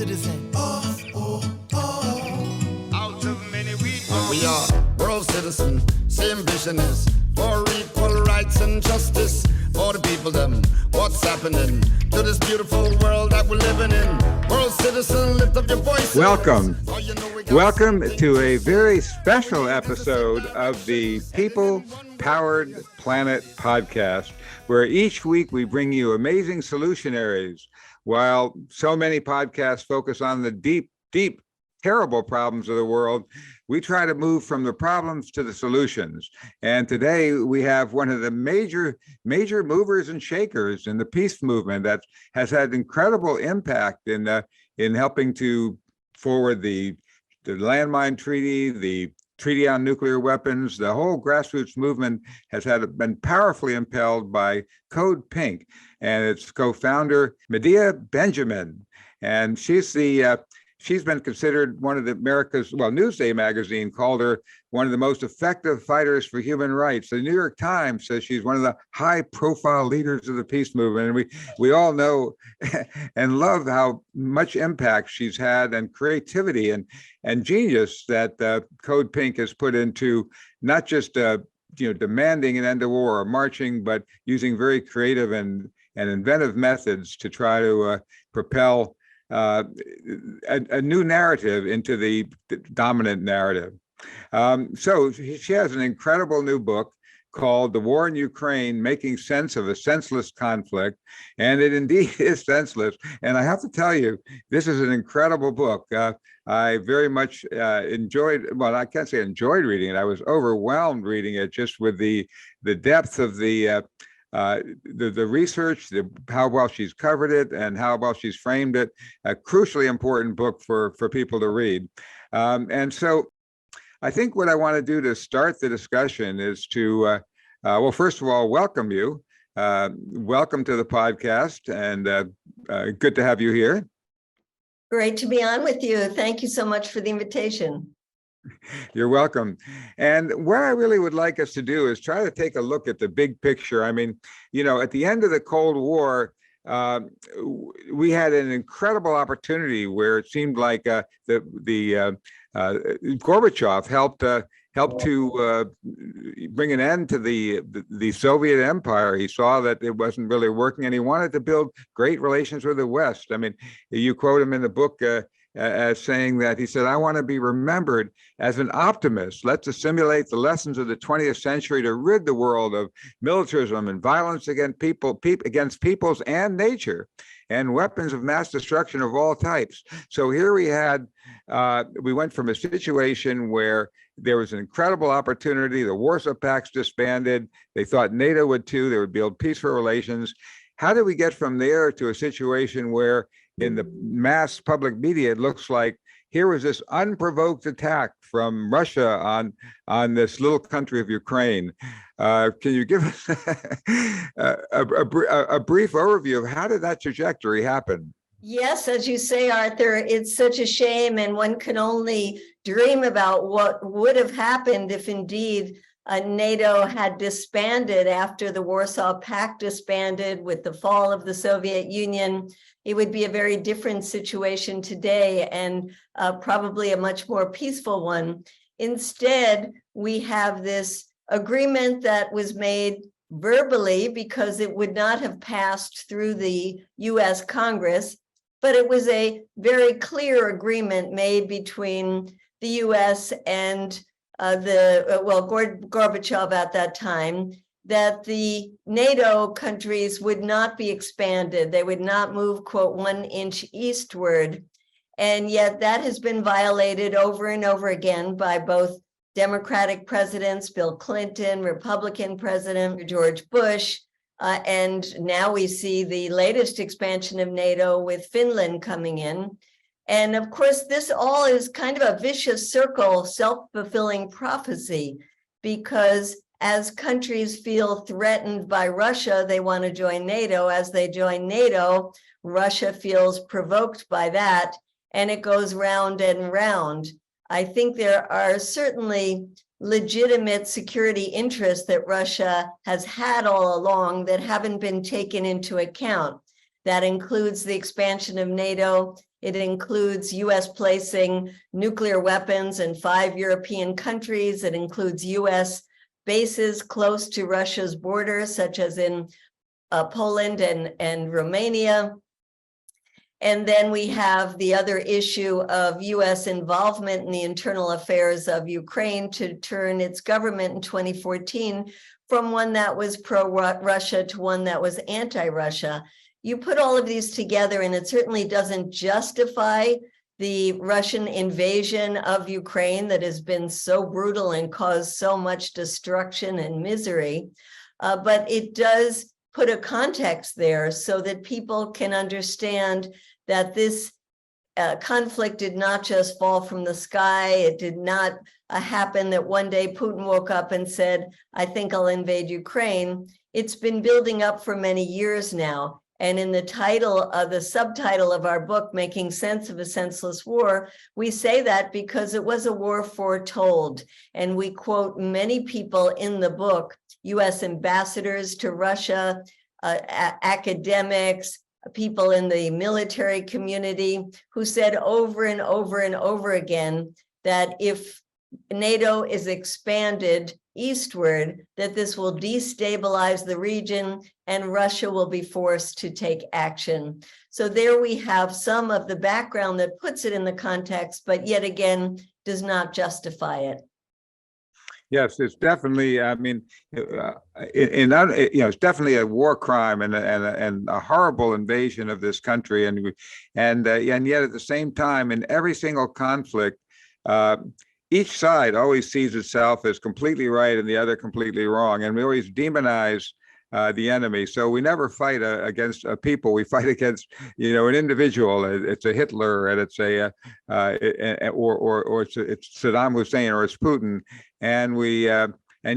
citizen. Out of many we are world citizens, same vision is for equal rights and justice for the people them. What's happening to this beautiful world that we're living in? World citizen, lift up your voice. Welcome to a very special episode of the People Powered Planet podcast, where each week we bring you amazing solutionaries. While so many podcasts focus on the deep, terrible problems of the world, we try to move from the problems to the solutions. And today we have one of the major movers and shakers in the peace movement that has had incredible impact in helping to forward the landmine treaty, the treaty on nuclear weapons. The whole grassroots movement has been powerfully impelled by CODEPINK and its co-founder, Medea Benjamin. And she's been considered one of Newsday magazine called her one of the most effective fighters for human rights. The New York Times says she's one of the high-profile leaders of the peace movement. And we all know and love how much impact she's had and creativity and genius that CODEPINK has put into not just demanding an end to war or marching, but using very creative and inventive methods to try to propel a new narrative into the dominant narrative. So she has an incredible new book called The War in Ukraine, Making Sense of a Senseless Conflict. And it indeed is senseless. And I have to tell you, this is an incredible book. I very much enjoyed, well, I can't say enjoyed reading it. I was overwhelmed reading it just with the depth of the research, how well she's covered it and how well she's framed it. A crucially important book for people to read. And so I think what I want to do to start the discussion is to, well, first of all, welcome you. Welcome to the podcast, and good to have you here. Great to be on with you. Thank you so much for the invitation. You're welcome. And what I really would like us to do is try to take a look at the big picture. I mean, at the end of the Cold War, we had an incredible opportunity where it seemed like Gorbachev helped to bring an end to the Soviet Empire. He saw that it wasn't really working, and he wanted to build great relations with the West. I mean, you quote him in the book as saying that he said, "I want to be remembered as an optimist. Let's assimilate the lessons of the 20th century to rid the world of militarism and violence against against peoples and nature, and weapons of mass destruction of all types." So here we went from a situation where there was an incredible opportunity. The Warsaw Pact disbanded. They thought NATO would too. They would build peaceful relations. How did we get from there to a situation where in the mass public media, it looks like here was this unprovoked attack from Russia on this little country of Ukraine? Can you give us a brief overview of how did that trajectory happen? Yes, as you say, Arthur, it's such a shame, and one can only dream about what would have happened if indeed NATO had disbanded after the Warsaw Pact disbanded with the fall of the Soviet Union. It would be a very different situation today, and probably a much more peaceful one. Instead, we have this agreement that was made verbally because it would not have passed through the US Congress, but it was a very clear agreement made between the US and Gorbachev at that time, that the NATO countries would not be expanded. They would not move, quote, 1 inch eastward. And yet that has been violated over and over again by both Democratic presidents, Bill Clinton, Republican President George Bush, and now we see the latest expansion of NATO with Finland coming in. And of course, this all is kind of a vicious circle, self-fulfilling prophecy, because as countries feel threatened by Russia, they want to join NATO. As they join NATO, Russia feels provoked by that, and it goes round and round. I think there are certainly legitimate security interests that Russia has had all along that haven't been taken into account. That includes the expansion of NATO. It includes US placing nuclear weapons in 5 European countries. It includes US bases close to Russia's border, such as in Poland and Romania. And then we have the other issue of US involvement in the internal affairs of Ukraine to turn its government in 2014 from one that was pro-Russia to one that was anti-Russia. You put all of these together, and it certainly doesn't justify the Russian invasion of Ukraine that has been so brutal and caused so much destruction and misery. But it does put a context there so that people can understand that this conflict did not just fall from the sky. It did not happen that one day Putin woke up and said, I think I'll invade Ukraine. It's been building up for many years now. And in the title of the subtitle of our book, Making Sense of a Senseless War, we say that because it was a war foretold. And we quote many people in the book, US ambassadors to Russia, academics, people in the military community, who said over and over and over again that if NATO is expanded eastward, that this will destabilize the region and Russia will be forced to take action. So there we have some of the background that puts it in the context, but yet again, does not justify it. Yes, it's definitely. I mean, it's definitely a war crime and a horrible invasion of this country, and yet at the same time, in every single conflict, each side always sees itself as completely right and the other completely wrong, and we always demonize the enemy. So we never fight against people. We fight against, an individual. It's a Hitler, and it's or it's Saddam Hussein, or it's Putin, and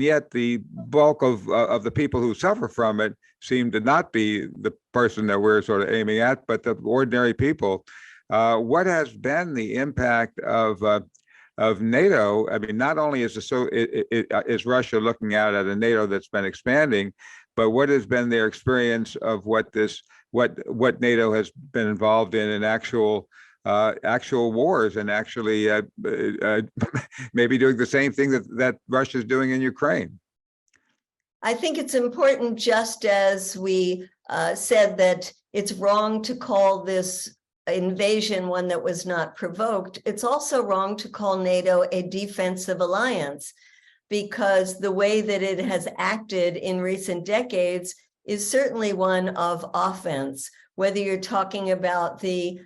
yet the bulk of the people who suffer from it seem to not be the person that we're sort of aiming at, but the ordinary people. What has been the impact of NATO? I mean, not only is Russia looking out at a NATO that's been expanding, but what has been their experience of what NATO has been involved in actual wars, and actually maybe doing the same thing that Russia is doing in Ukraine? I think it's important, just as we said that it's wrong to call this invasion one that was not provoked, it's also wrong to call NATO a defensive alliance, because the way that it has acted in recent decades is certainly one of offense, whether you're talking about the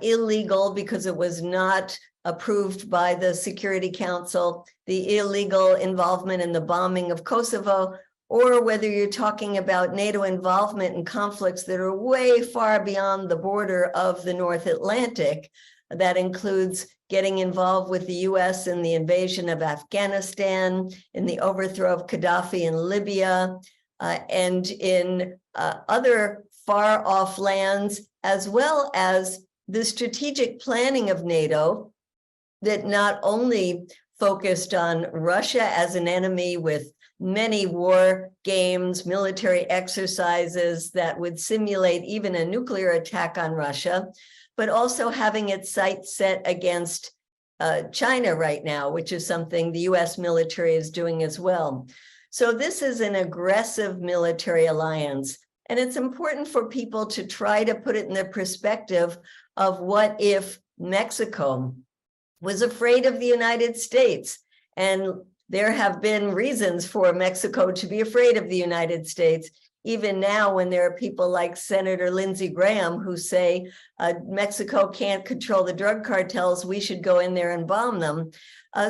illegal, because it was not approved by the Security Council, the illegal involvement in the bombing of Kosovo, or whether you're talking about NATO involvement in conflicts that are way far beyond the border of the North Atlantic. That includes getting involved with the US in the invasion of Afghanistan, in the overthrow of Gaddafi in Libya, and in other far-off lands, as well as the strategic planning of NATO that not only focused on Russia as an enemy with many war games, military exercises that would simulate even a nuclear attack on Russia, but also having its sights set against China right now, which is something the US military is doing as well. So this is an aggressive military alliance. And it's important for people to try to put it in the perspective of what if Mexico was afraid of the United States. And there have been reasons for Mexico to be afraid of the United States. Even now, when there are people like Senator Lindsey Graham who say Mexico can't control the drug cartels, we should go in there and bomb them.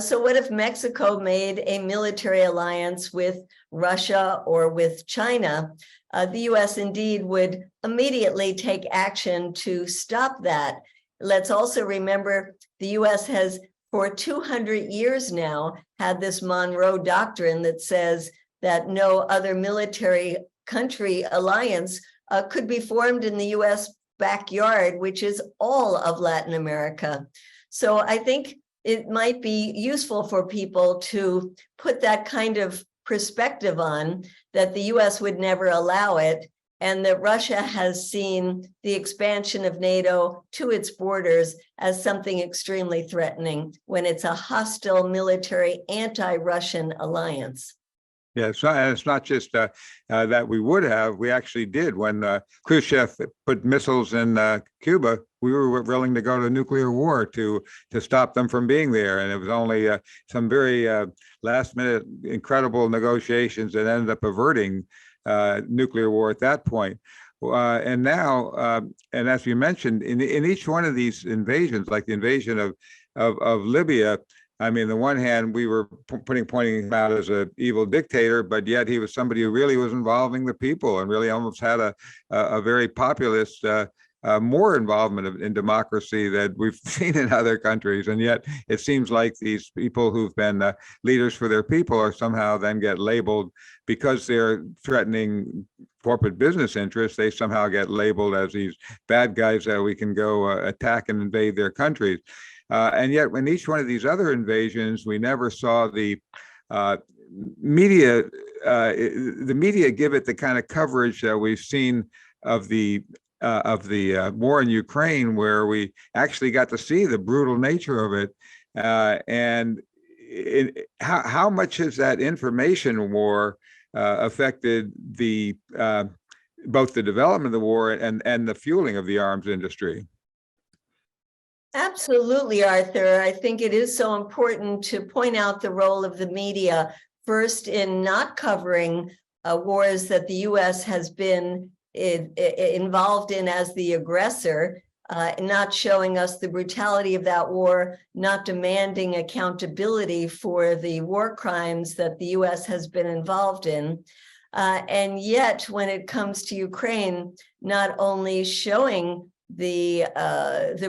So what if Mexico made a military alliance with Russia or with China? The US indeed would immediately take action to stop that. Let's also remember the US has for 200 years now had this Monroe Doctrine that says that no other military country alliance could be formed in the US backyard, which is all of Latin America. So I think it might be useful for people to put that kind of perspective on, that the US would never allow it. and that Russia has seen the expansion of NATO to its borders as something extremely threatening when it's a hostile military anti-Russian alliance. Yeah, it's not just that we actually did. When Khrushchev put missiles in Cuba, we were willing to go to nuclear war to stop them from being there. And it was only some very last minute incredible negotiations that ended up averting nuclear war at that point. And now, and as you mentioned, in each one of these invasions, like the invasion of Libya, I mean, on the one hand, we were pointing him out as an evil dictator, but yet he was somebody who really was involving the people and really almost had a very populist, more involvement in democracy that we've seen in other countries. And yet it seems like these people who've been leaders for their people are somehow then get labeled, because they're threatening corporate business interests, they somehow get labeled as these bad guys that we can go attack and invade their countries. And yet, in each one of these other invasions, we never saw the media. The media give it the kind of coverage that we've seen of the war in Ukraine, where we actually got to see the brutal nature of it. And how much has that information war affected the both the development of the war and the fueling of the arms industry? Absolutely, Arthur. I think it is so important to point out the role of the media, first in not covering wars that the U.S. has been involved in as the aggressor, not showing us the brutality of that war, not demanding accountability for the war crimes that the U.S. has been involved in. And yet, when it comes to Ukraine, not only showing the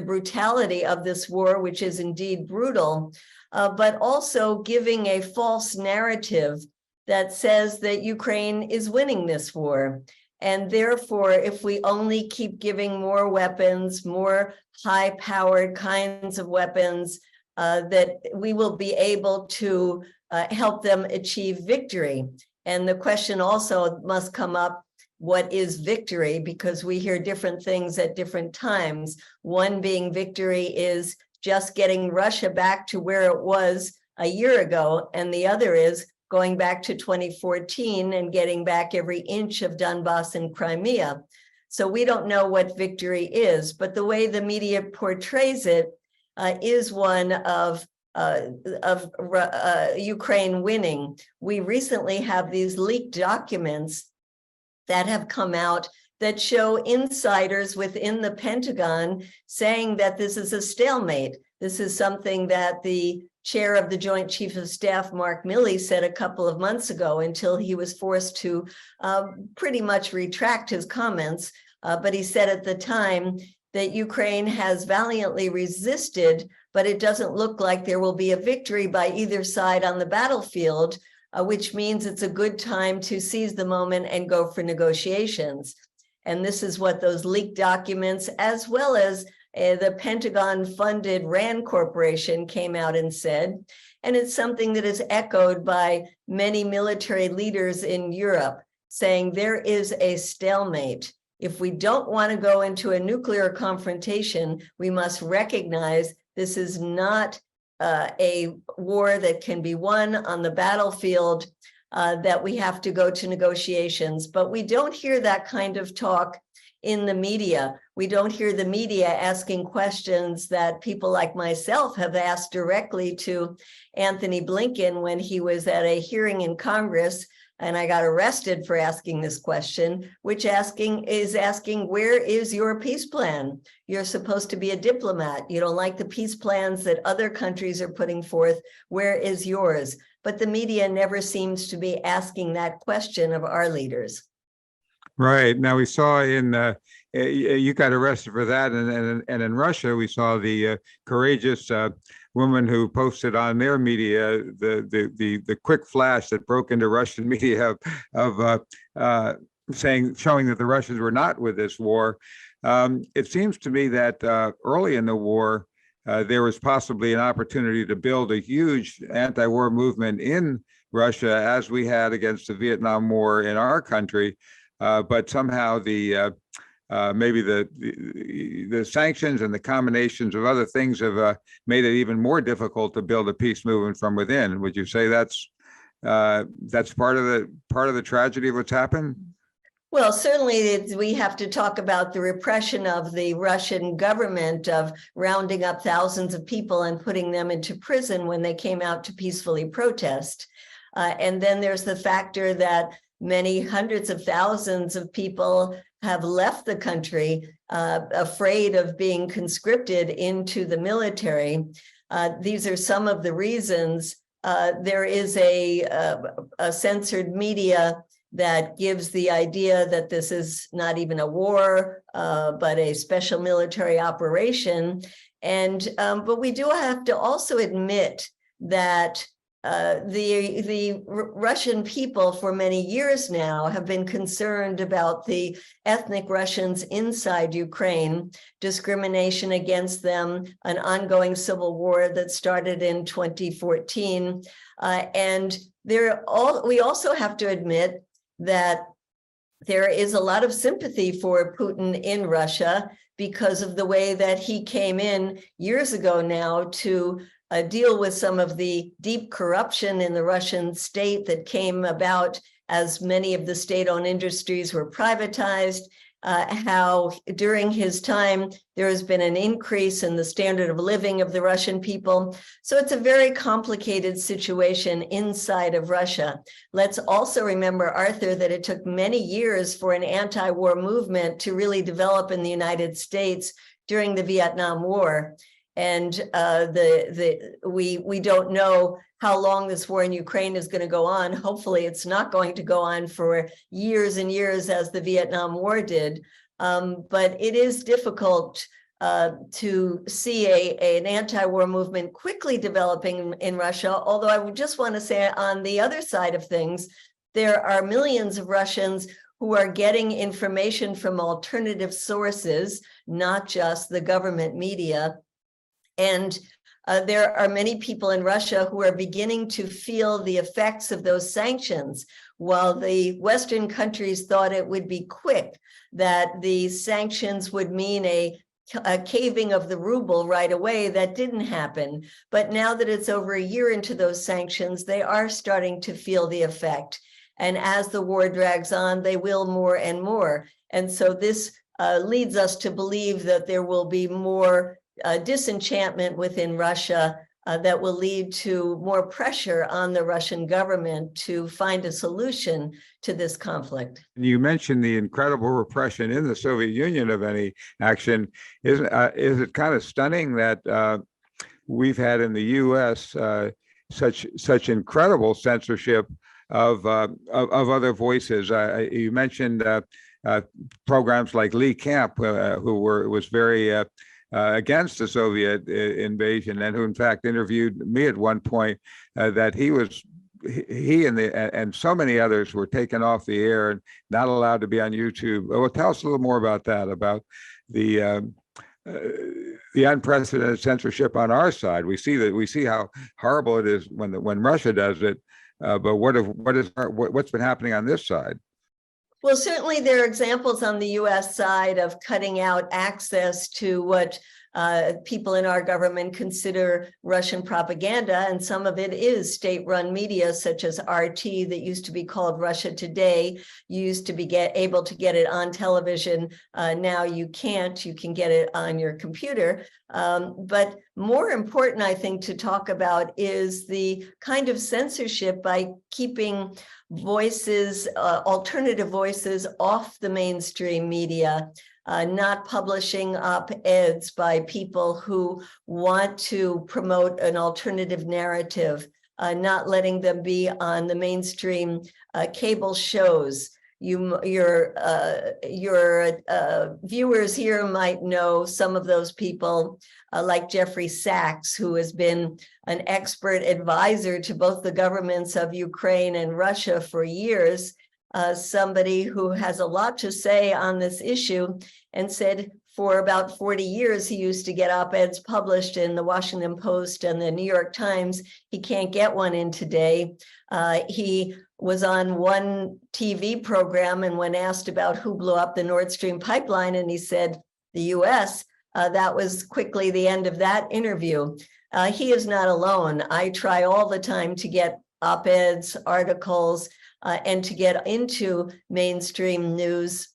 brutality of this war, which is indeed brutal, but also giving a false narrative that says that Ukraine is winning this war. And therefore, if we only keep giving more weapons, more high-powered kinds of weapons, that we will be able to help them achieve victory. And the question also must come up, what is victory? Because we hear different things at different times. One being victory is just getting Russia back to where it was a year ago, and the other is going back to 2014 and getting back every inch of Donbass and Crimea. So we don't know what victory is, but the way the media portrays it is one of Ukraine winning. We recently have these leaked documents that have come out that show insiders within the Pentagon saying that this is a stalemate. This is something that the chair of the Joint Chiefs of Staff, Mark Milley, said a couple of months ago, until he was forced to pretty much retract his comments. But he said at the time that Ukraine has valiantly resisted, but it doesn't look like there will be a victory by either side on the battlefield, which means it's a good time to seize the moment and go for negotiations. And this is what those leaked documents, as well as the Pentagon-funded RAND Corporation, came out and said. And it's something that is echoed by many military leaders in Europe, saying there is a stalemate. If we don't want to go into a nuclear confrontation, we must recognize this is not a war that can be won on the battlefield, that we have to go to negotiations. But we don't hear that kind of talk in the media. We don't hear the media asking questions that people like myself have asked directly to Anthony Blinken when he was at a hearing in Congress, and I got arrested for asking this question, which is asking, where is your peace plan? You're supposed to be a diplomat. You don't like the peace plans that other countries are putting forth. Where is yours? But the media never seems to be asking that question of our leaders. Right. Now, we saw you got arrested for that. And in Russia, we saw the courageous woman who posted on their media the quick flash that broke into Russian media of showing that the Russians were not with this war. It seems to me that early in the war, there was possibly an opportunity to build a huge anti-war movement in Russia, as we had against the Vietnam War in our country. but somehow maybe the sanctions and the combinations of other things have made it even more difficult to build a peace movement from within. Would you say that's part of the tragedy of what's happened? Well, certainly we have to talk about the repression of the Russian government of rounding up thousands of people and putting them into prison when they came out to peacefully protest. And then there's the factor that many hundreds of thousands of people have left the country, afraid of being conscripted into the military. These are some of the reasons. There is a censored media that gives the idea that this is not even a war, but a special military operation. And but we do have to also admit that the Russian people for many years now have been concerned about the ethnic Russians inside Ukraine, discrimination against them, an ongoing civil war that started in 2014. And we also have to admit that there is a lot of sympathy for Putin in Russia because of the way that he came in years ago now to deal with some of the deep corruption in the Russian state that came about as many of the state-owned industries were privatized, how during his time there has been an increase in the standard of living of the Russian people. So it's a very complicated situation inside of Russia. Let's also remember, Arthur, that it took many years for an anti-war movement to really develop in the United States during the Vietnam War. And we don't know how long this war in Ukraine is going to go on. Hopefully, it's not going to go on for years and years as the Vietnam War did. But it is difficult to see an anti-war movement quickly developing in Russia. Although I would just want to say on the other side of things, there are millions of Russians who are getting information from alternative sources, not just the government media. And there are many people in Russia who are beginning to feel the effects of those sanctions. While the Western countries thought it would be quick, that the sanctions would mean a caving of the ruble right away, that didn't happen. But now that it's over a year into those sanctions, they are starting to feel the effect. And as the war drags on, they will more and more. And so this leads us to believe that there will be more disenchantment within Russia that will lead to more pressure on the Russian government to find a solution to this conflict. You mentioned the incredible repression in the Soviet Union of any action. Is it kind of stunning that we've had in the U.S. such incredible censorship of other voices? You mentioned programs like Lee Camp, who was very against the Soviet invasion, and who in fact interviewed me at one point, that he and so many others were taken off the air and not allowed to be on YouTube. Well, tell us a little more about that, about the unprecedented censorship on our side. We see how horrible it is when Russia does it, but what's been happening on this side? Well, certainly there are examples on the U.S. side of cutting out access to what people in our government consider Russian propaganda, and some of it is state-run media such as RT that used to be called Russia Today. You used to be able to get it on television. Now you can't. You can get it on your computer. But more important, I think, to talk about is the kind of censorship by keeping voices, alternative voices off the mainstream media, not publishing op-eds by people who want to promote an alternative narrative, not letting them be on the mainstream cable shows. Your viewers here might know some of those people, like Jeffrey Sachs, who has been an expert advisor to both the governments of Ukraine and Russia for years. somebody who has a lot to say on this issue, and said for about 40 years, he used to get op-eds published in the Washington Post and the New York Times. He can't get one in today. He was on one TV program, and when asked about who blew up the Nord Stream pipeline, and he said, the US, that was quickly the end of that interview. He is not alone. I try all the time to get op-eds, articles, and to get into mainstream news,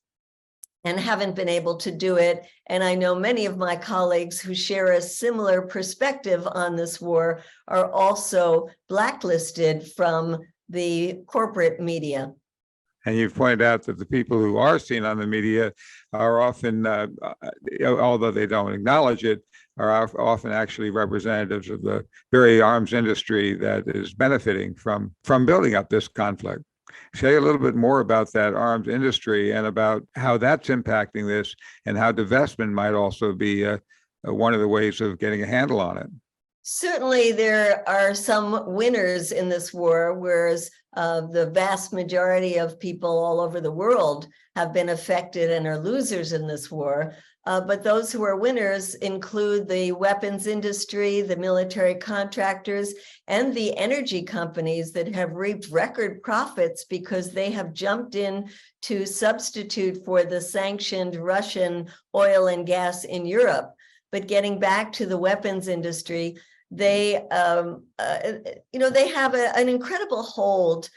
and haven't been able to do it. And I know many of my colleagues who share a similar perspective on this war are also blacklisted from the corporate media. And you've pointed out that the people who are seen on the media are often, although they don't acknowledge it, are often actually representatives of the very arms industry that is benefiting from building up this conflict. Say a little bit more about that arms industry and about how that's impacting this, and how divestment might also be one of the ways of getting a handle on it. Certainly, there are some winners in this war, whereas the vast majority of people all over the world have been affected and are losers in this war. But those who are winners include the weapons industry, the military contractors, and the energy companies that have reaped record profits because they have jumped in to substitute for the sanctioned Russian oil and gas in Europe. But getting back to the weapons industry, they have an incredible hold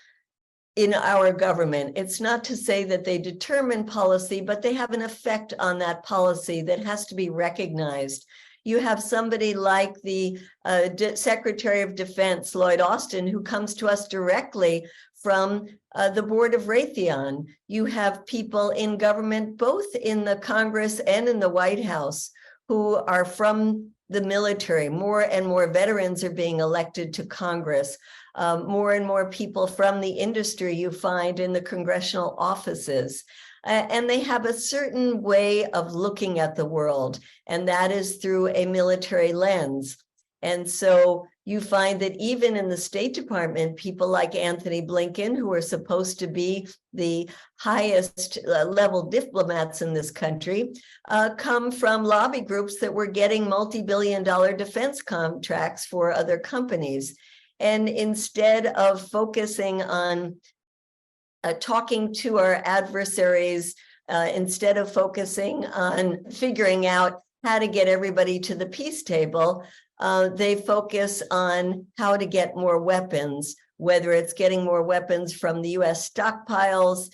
in our government. It's not to say that they determine policy, but they have an effect on that policy that has to be recognized. You have somebody like the Secretary of Defense, Lloyd Austin, who comes to us directly from the board of Raytheon. You have people in government, both in the Congress and in the White House, who are from the military. More and more veterans are being elected to Congress. More and more people from the industry you find in the congressional offices. And they have a certain way of looking at the world, and that is through a military lens. And so you find that even in the State Department, people like Anthony Blinken, who are supposed to be the highest level diplomats in this country, come from lobby groups that were getting multi-billion-dollar defense contracts for other companies. And instead of focusing on talking to our adversaries, instead of focusing on figuring out how to get everybody to the peace table, they focus on how to get more weapons, whether it's getting more weapons from the US stockpiles,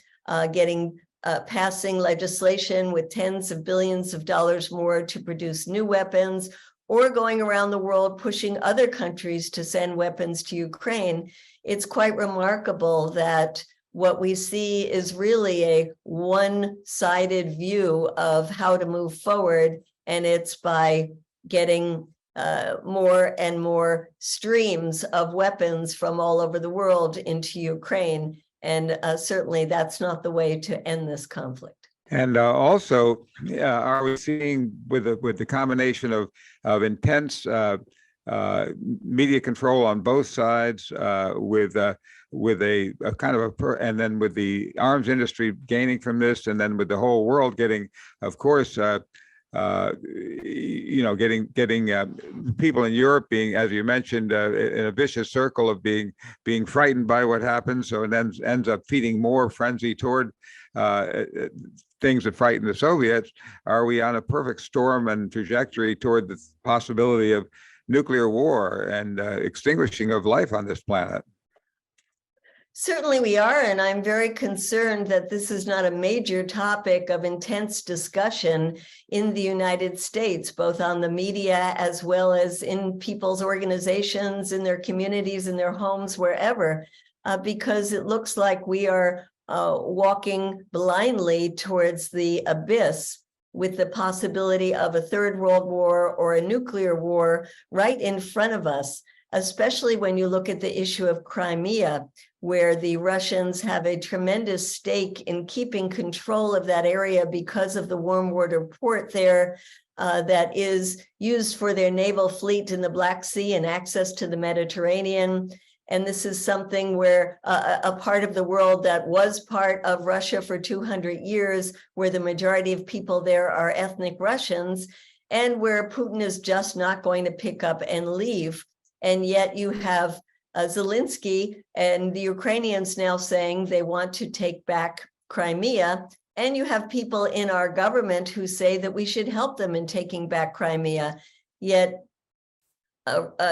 passing legislation with tens of billions of dollars more to produce new weapons, or going around the world pushing other countries to send weapons to Ukraine. It's quite remarkable that what we see is really a one-sided view of how to move forward, and it's by getting more and more streams of weapons from all over the world into Ukraine. And certainly that's not the way to end this conflict. And also, are we seeing with the combination of intense media control on both sides, with a kind of and then with the arms industry gaining from this, and then with the whole world getting, of course, getting people in Europe being, as you mentioned, in a vicious circle of being frightened by what happens, so it then ends up feeding more frenzy toward things that frighten the Soviets. Are we on a perfect storm and trajectory toward the possibility of nuclear war and extinguishing of life on this planet? Certainly we are, and I'm very concerned that this is not a major topic of intense discussion in the United States, both on the media as well as in people's organizations, in their communities, in their homes, wherever, because it looks like we are walking blindly towards the abyss, with the possibility of a third world war or a nuclear war right in front of us, especially when you look at the issue of Crimea, where the Russians have a tremendous stake in keeping control of that area because of the warm water port there that is used for their naval fleet in the Black Sea and access to the Mediterranean. And this is something where a part of the world that was part of Russia for 200 years, where the majority of people there are ethnic Russians, and where Putin is just not going to pick up and leave. And yet you have Zelensky and the Ukrainians now saying they want to take back Crimea. And you have people in our government who say that we should help them in taking back Crimea. Yet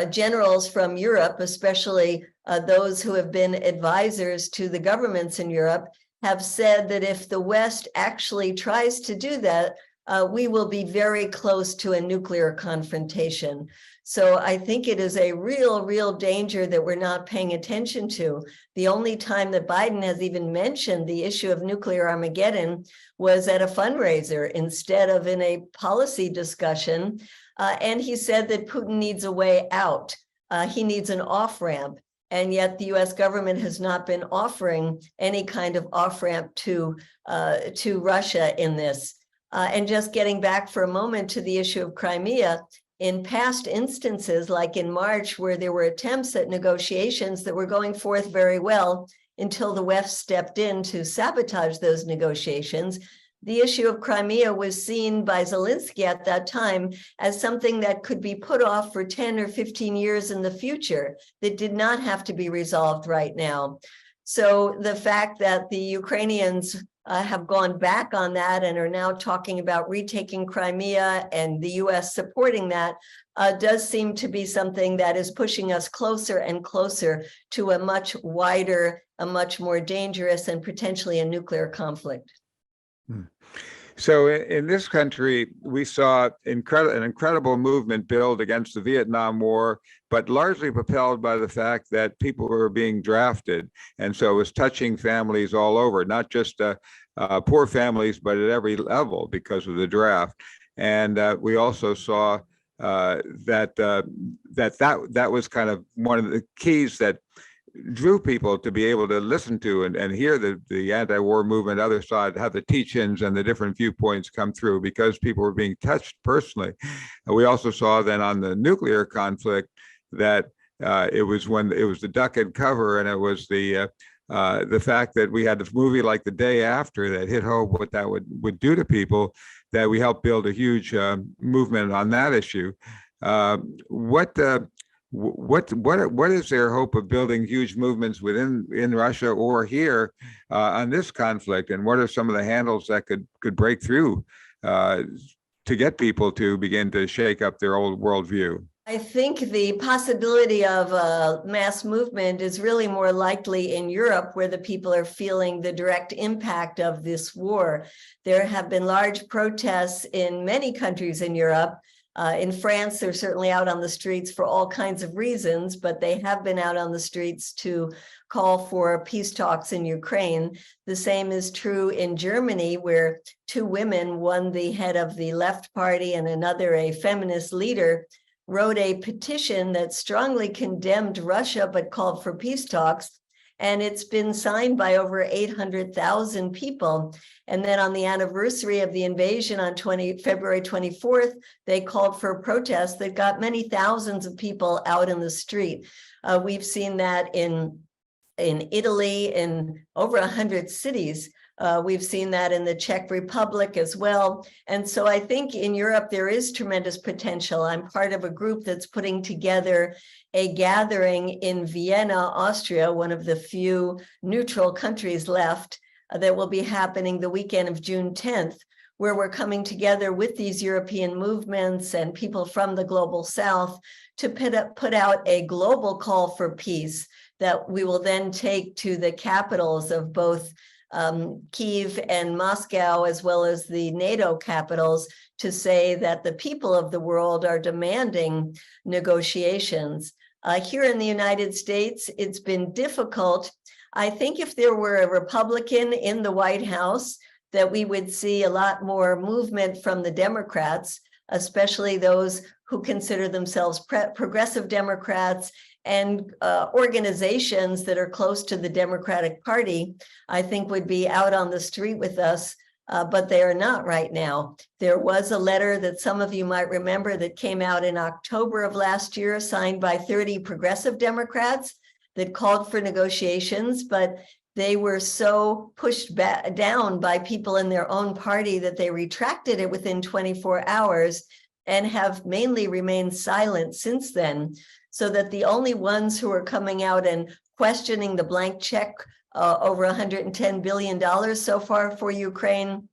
generals from Europe, especially those who have been advisors to the governments in Europe, have said that if the West actually tries to do that, we will be very close to a nuclear confrontation. So I think it is a real danger that we're not paying attention to. The only time that Biden has even mentioned the issue of nuclear Armageddon was at a fundraiser instead of in a policy discussion. And he said that Putin needs a way out. He needs an off-ramp. And yet the US government has not been offering any kind of off-ramp to Russia in this. And just getting back for a moment to the issue of Crimea, in past instances, like in March, where there were attempts at negotiations that were going forth very well until the West stepped in to sabotage those negotiations, the issue of Crimea was seen by Zelensky at that time as something that could be put off for 10 or 15 years in the future, that did not have to be resolved right now. So the fact that the Ukrainians have gone back on that and are now talking about retaking Crimea and the US supporting that does seem to be something that is pushing us closer and closer to a much wider, a much more dangerous, and potentially a nuclear conflict. So in this country, we saw an incredible movement build against the Vietnam War, but largely propelled by the fact that people were being drafted. And so it was touching families all over, not just poor families, but at every level because of the draft. And we also saw that was kind of one of the keys that drew people to be able to listen to and hear the anti-war movement, other side, have the teach-ins and the different viewpoints come through because people were being touched personally. And we also saw then on the nuclear conflict that it was the duck and cover, and it was the fact that we had this movie like The Day After that hit home what that would do to people, that we helped build a huge movement on that issue. What is their hope of building huge movements in Russia or here on this conflict, and what are some of the handles that could break through to get people to begin to shake up their old worldview? I think the possibility of a mass movement is really more likely in Europe, where the people are feeling the direct impact of this war. There have been large protests in many countries in Europe. In France, they're certainly out on the streets for all kinds of reasons, but they have been out on the streets to call for peace talks in Ukraine. The same is true in Germany, where two women, one the head of the left party and another a feminist leader, wrote a petition that strongly condemned Russia but called for peace talks. And it's been signed by over 800,000 people. And then on the anniversary of the invasion on February 24th, they called for a protest that got many thousands of people out in the street. We've seen that in Italy, in over 100 cities. We've seen that in the Czech Republic as well. And so I think in Europe, there is tremendous potential. I'm part of a group that's putting together a gathering in Vienna, Austria, one of the few neutral countries left, that will be happening the weekend of June 10th, where we're coming together with these European movements and people from the global South to put out a global call for peace that we will then take to the capitals of both Kyiv and Moscow, as well as the NATO capitals, to say that the people of the world are demanding negotiations. Here in the United States, it's been difficult. I think if there were a Republican in the White House, that we would see a lot more movement from the Democrats, especially those who consider themselves progressive Democrats and organizations that are close to the Democratic Party, I think would be out on the street with us, but they are not right now. There was a letter that some of you might remember that came out in October of last year, signed by 30 progressive Democrats, that called for negotiations, but they were so pushed down by people in their own party that they retracted it within 24 hours and have mainly remained silent since then, so that the only ones who are coming out and questioning the blank check over $110 billion so far for Ukraine,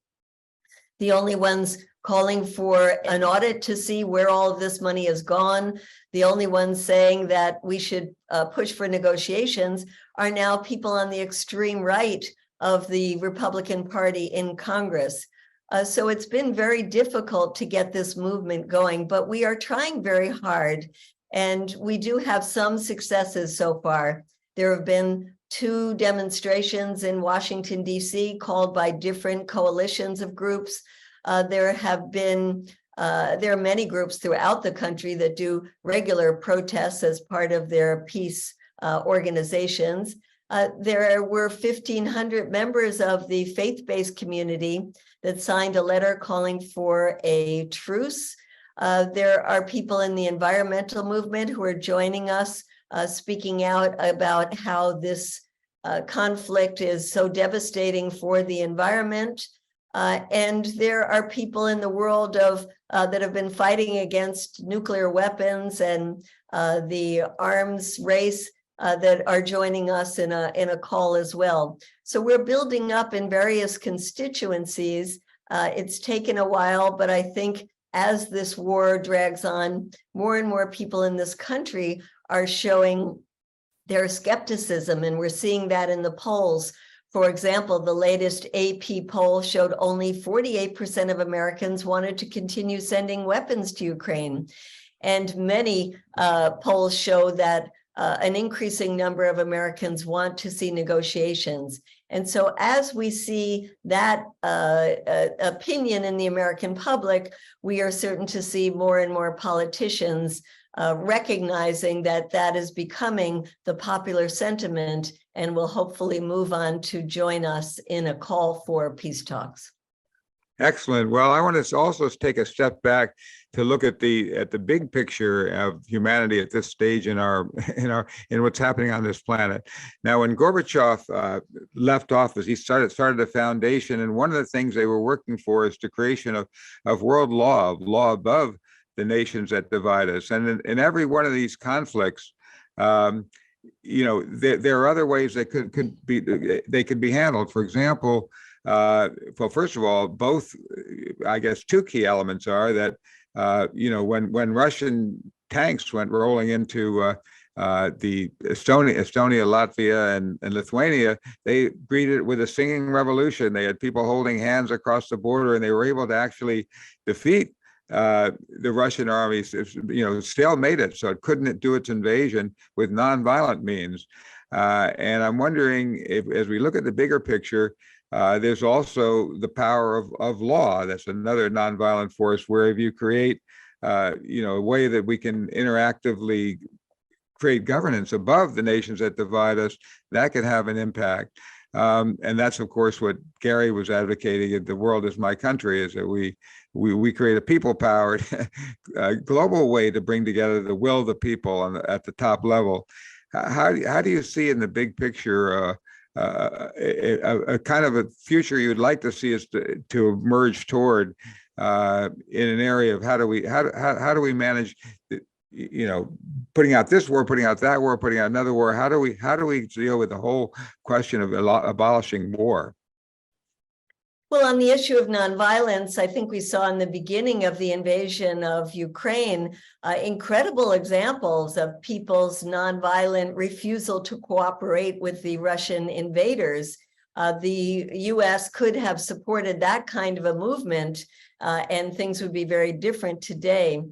the only ones calling for an audit to see where all of this money has gone, the only ones saying that we should push for negotiations are now people on the extreme right of the Republican Party in Congress. So it's been very difficult to get this movement going, but we are trying very hard, and we do have some successes so far. There have been 2 demonstrations in Washington, D.C. called by different coalitions of groups. There are many groups throughout the country that do regular protests as part of their peace organizations. There were 1,500 members of the faith-based community that signed a letter calling for a truce. There are people in the environmental movement who are joining us, speaking out about how this conflict is so devastating for the environment. And there are people in the world of that have been fighting against nuclear weapons and the arms race that are joining us in a call as well. So we're building up in various constituencies. It's taken a while, but I think as this war drags on, more and more people in this country are showing their skepticism, and we're seeing that in the polls. For example, the latest AP poll showed only 48% of Americans wanted to continue sending weapons to Ukraine. And many polls show that an increasing number of Americans want to see negotiations. And so as we see that opinion in the American public, we are certain to see more and more politicians recognizing that that is becoming the popular sentiment and will hopefully move on to join us in a call for peace talks. Excellent. Well, I want to also take a step back to look at the big picture of humanity at this stage in what's happening on this planet. Now, when Gorbachev left office, he started a foundation, and one of the things they were working for is the creation of world law above the nations that divide us. And in every one of these conflicts, there are other ways that could be handled. For example, well, first of all, both, I guess, 2 key elements are that, when Russian tanks went rolling into the Estonia, Latvia, and Lithuania, they greeted it with a singing revolution. They had people holding hands across the border, and they were able to actually defeat the Russian army, stalemate it, so it couldn't do its invasion with nonviolent means. And I'm wondering if, as we look at the bigger picture, there's also the power of law. That's another nonviolent force where if you create, a way that we can interactively create governance above the nations that divide us, that can have an impact. And that's, of course, what Gary was advocating at The World Is My Country, is that we create a people-powered global way to bring together the will of the people at the top level. How do you see in the big picture a kind of a future you'd like to see us to emerge toward in an area of how do we manage, putting out this war, putting out that war, putting out another war? How do we deal with the whole question of abolishing war? Well, on the issue of nonviolence, I think we saw in the beginning of the invasion of Ukraine incredible examples of people's nonviolent refusal to cooperate with the Russian invaders. The U.S. could have supported that kind of a movement, and things would be very different today.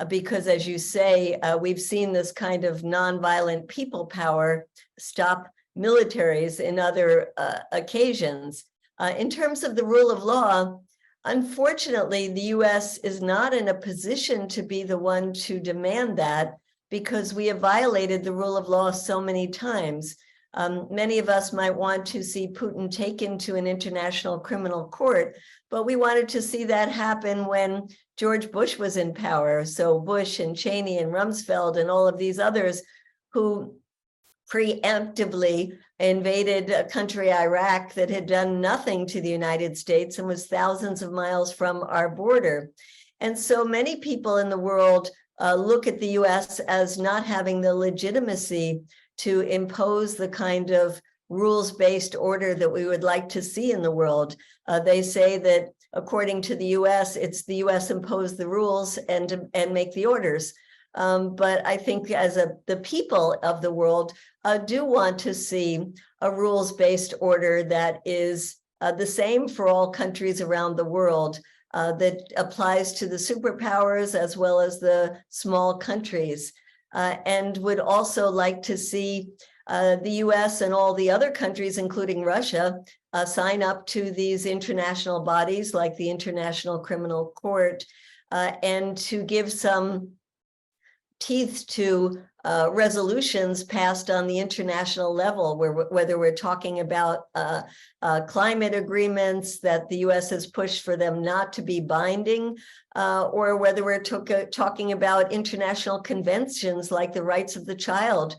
Because, as you say, we've seen this kind of nonviolent people power stop militaries in other occasions. In terms of the rule of law, unfortunately, the U.S. is not in a position to be the one to demand that, because we have violated the rule of law so many times. Many of us might want to see Putin taken to an international criminal court, but we wanted to see that happen when George Bush was in power. So Bush and Cheney and Rumsfeld and all of these others who preemptively invaded a country, Iraq, that had done nothing to the United States and was thousands of miles from our border. And so many people in the world look at the US as not having the legitimacy to impose the kind of rules-based order that we would like to see in the world. They say that according to the US, it's the US impose the rules and make the orders. But I think as the people of the world do want to see a rules-based order that is the same for all countries around the world, that applies to the superpowers as well as the small countries, and would also like to see the US and all the other countries, including Russia, sign up to these international bodies like the International Criminal Court, and to give some teeth to resolutions passed on the international level, whether we're talking about climate agreements that the US has pushed for them not to be binding, or whether we're talking about international conventions like the rights of the child,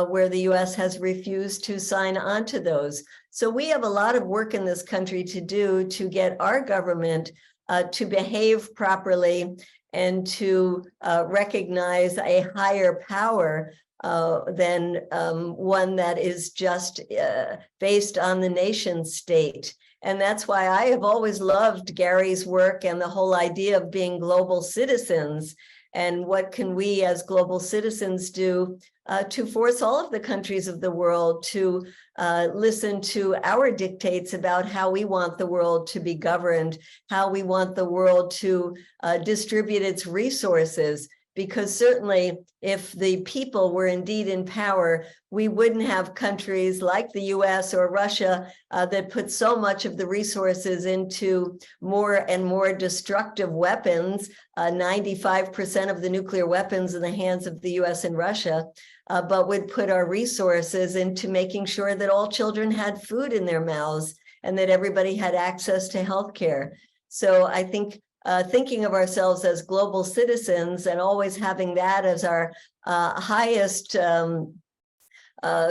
where the US has refused to sign on to those. So we have a lot of work in this country to do to get our government to behave properly and to recognize a higher power than one that is just based on the nation state. And that's why I have always loved Gary's work and the whole idea of being global citizens. And what can we as global citizens do to force all of the countries of the world to listen to our dictates about how we want the world to be governed, how we want the world to distribute its resources. Because certainly if the people were indeed in power, we wouldn't have countries like the US or Russia that put so much of the resources into more and more destructive weapons, 95% of the nuclear weapons in the hands of the US and Russia, but would put our resources into making sure that all children had food in their mouths and that everybody had access to healthcare. So I think thinking of ourselves as global citizens and always having that as our highest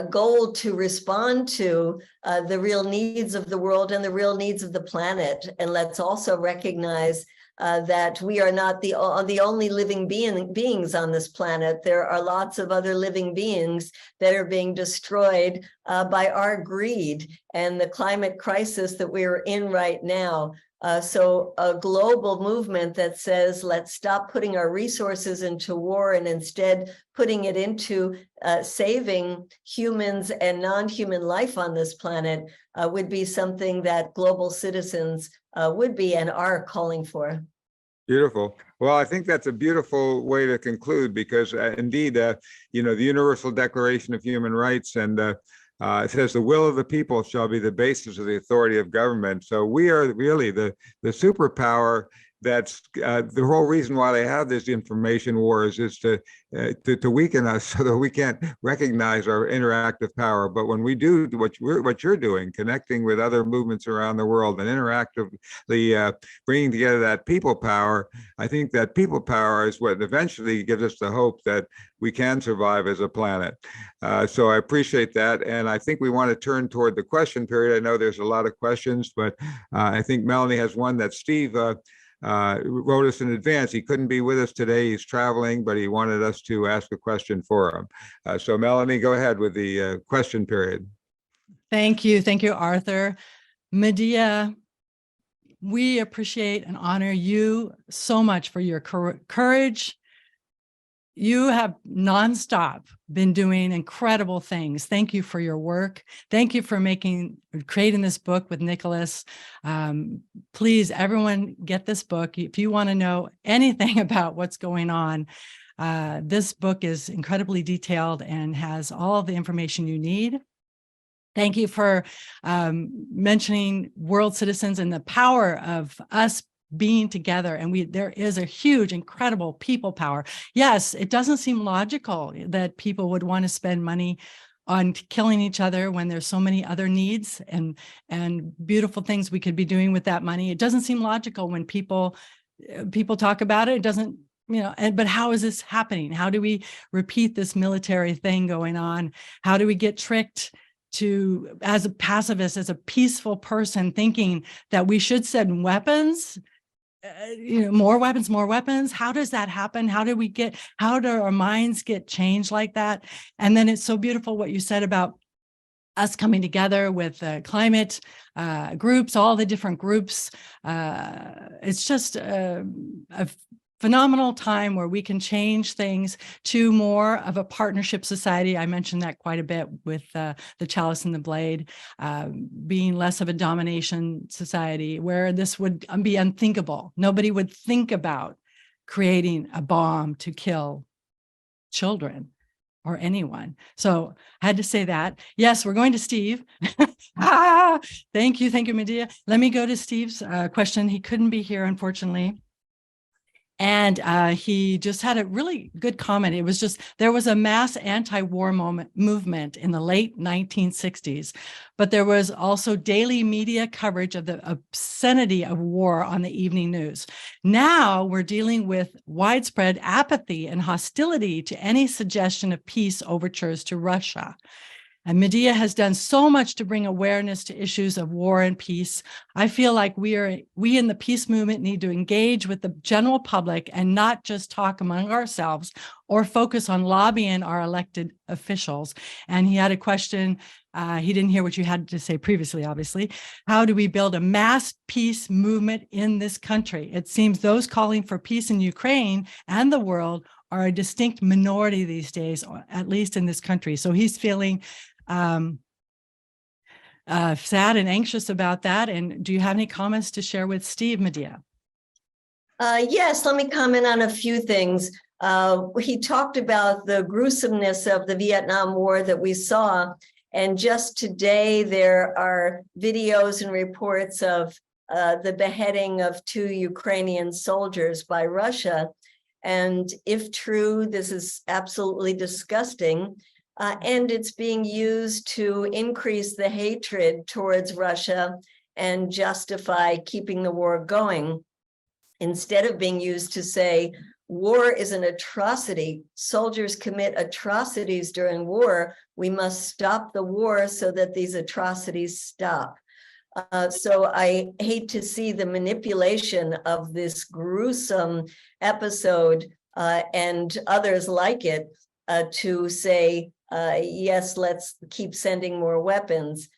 goal to respond to the real needs of the world and the real needs of the planet. And let's also recognize that we are not the only living beings on this planet. There are lots of other living beings that are being destroyed by our greed and the climate crisis that we're in right now. So a global movement that says, let's stop putting our resources into war and instead putting it into saving humans and non-human life on this planet would be something that global citizens would be and are calling for. Beautiful. Well, I think that's a beautiful way to conclude, because indeed, the Universal Declaration of Human Rights and it says the will of the people shall be the basis of the authority of government. So we are really the superpower. That's the whole reason why they have this information wars, is to weaken us so that we can't recognize our interactive power. But when we do what you're doing, connecting with other movements around the world and interactively bringing together that people power, I think that people power is what eventually gives us the hope that we can survive as a planet. So I appreciate that. And I think we want to turn toward the question period. I know there's a lot of questions, but I think Melanie has one that Steve wrote us in advance. He couldn't be with us today. He's traveling, but he wanted us to ask a question for him. So Melanie, go ahead with the question period. Thank you. Thank you, Arthur. Medea, we appreciate and honor you so much for your courage. You have nonstop been doing incredible things. Thank you for your work. Thank you for creating this book with Nicholas. Please, everyone, get this book. If you want to know anything about what's going on, this book is incredibly detailed and has all of the information you need. Thank you for mentioning world citizens and the power of us being together. And there is a huge, incredible people power. Yes, it doesn't seem logical that people would want to spend money on killing each other when there's so many other needs and beautiful things we could be doing with that money. It doesn't seem logical when people talk about it. It doesn't but how is this happening? How do we repeat this military thing going on? How do we get tricked to, as a pacifist, as a peaceful person, thinking that we should send weapons, more weapons? How does that happen? How do our minds get changed like that? And then it's so beautiful what you said about us coming together with climate groups, all the different groups. It's just a phenomenal time where we can change things to more of a partnership society. I mentioned that quite a bit with the chalice and the blade, being less of a domination society where this would be unthinkable. Nobody would think about creating a bomb to kill children or anyone. So I had to say that. Yes, we're going to Steve. Thank you, Medea. Let me go to Steve's question. He couldn't be here, unfortunately. And he just had a really good comment. It was just, there was a mass anti-war movement in the late 1960s, but there was also daily media coverage of the obscenity of war on the evening news. Now we're dealing with widespread apathy and hostility to any suggestion of peace overtures to Russia. And Medea has done so much to bring awareness to issues of war and peace. I feel like we in the peace movement need to engage with the general public and not just talk among ourselves or focus on lobbying our elected officials. And he had a question. He didn't hear what you had to say previously, obviously. How do we build a mass peace movement in this country? It seems those calling for peace in Ukraine and the world are a distinct minority these days, or at least in this country. So he's feeling sad and anxious about that. And do you have any comments to share with Steve, Medea? Yes, let me comment on a few things. He talked about the gruesomeness of the Vietnam War that we saw. And just today, there are videos and reports of the beheading of 2 Ukrainian soldiers by Russia. And if true, this is absolutely disgusting. And it's being used to increase the hatred towards Russia and justify keeping the war going, instead of being used to say, war is an atrocity. Soldiers commit atrocities during war. We must stop the war so that these atrocities stop. So I hate to see the manipulation of this gruesome episode and others like it to say, yes, let's keep sending more weapons.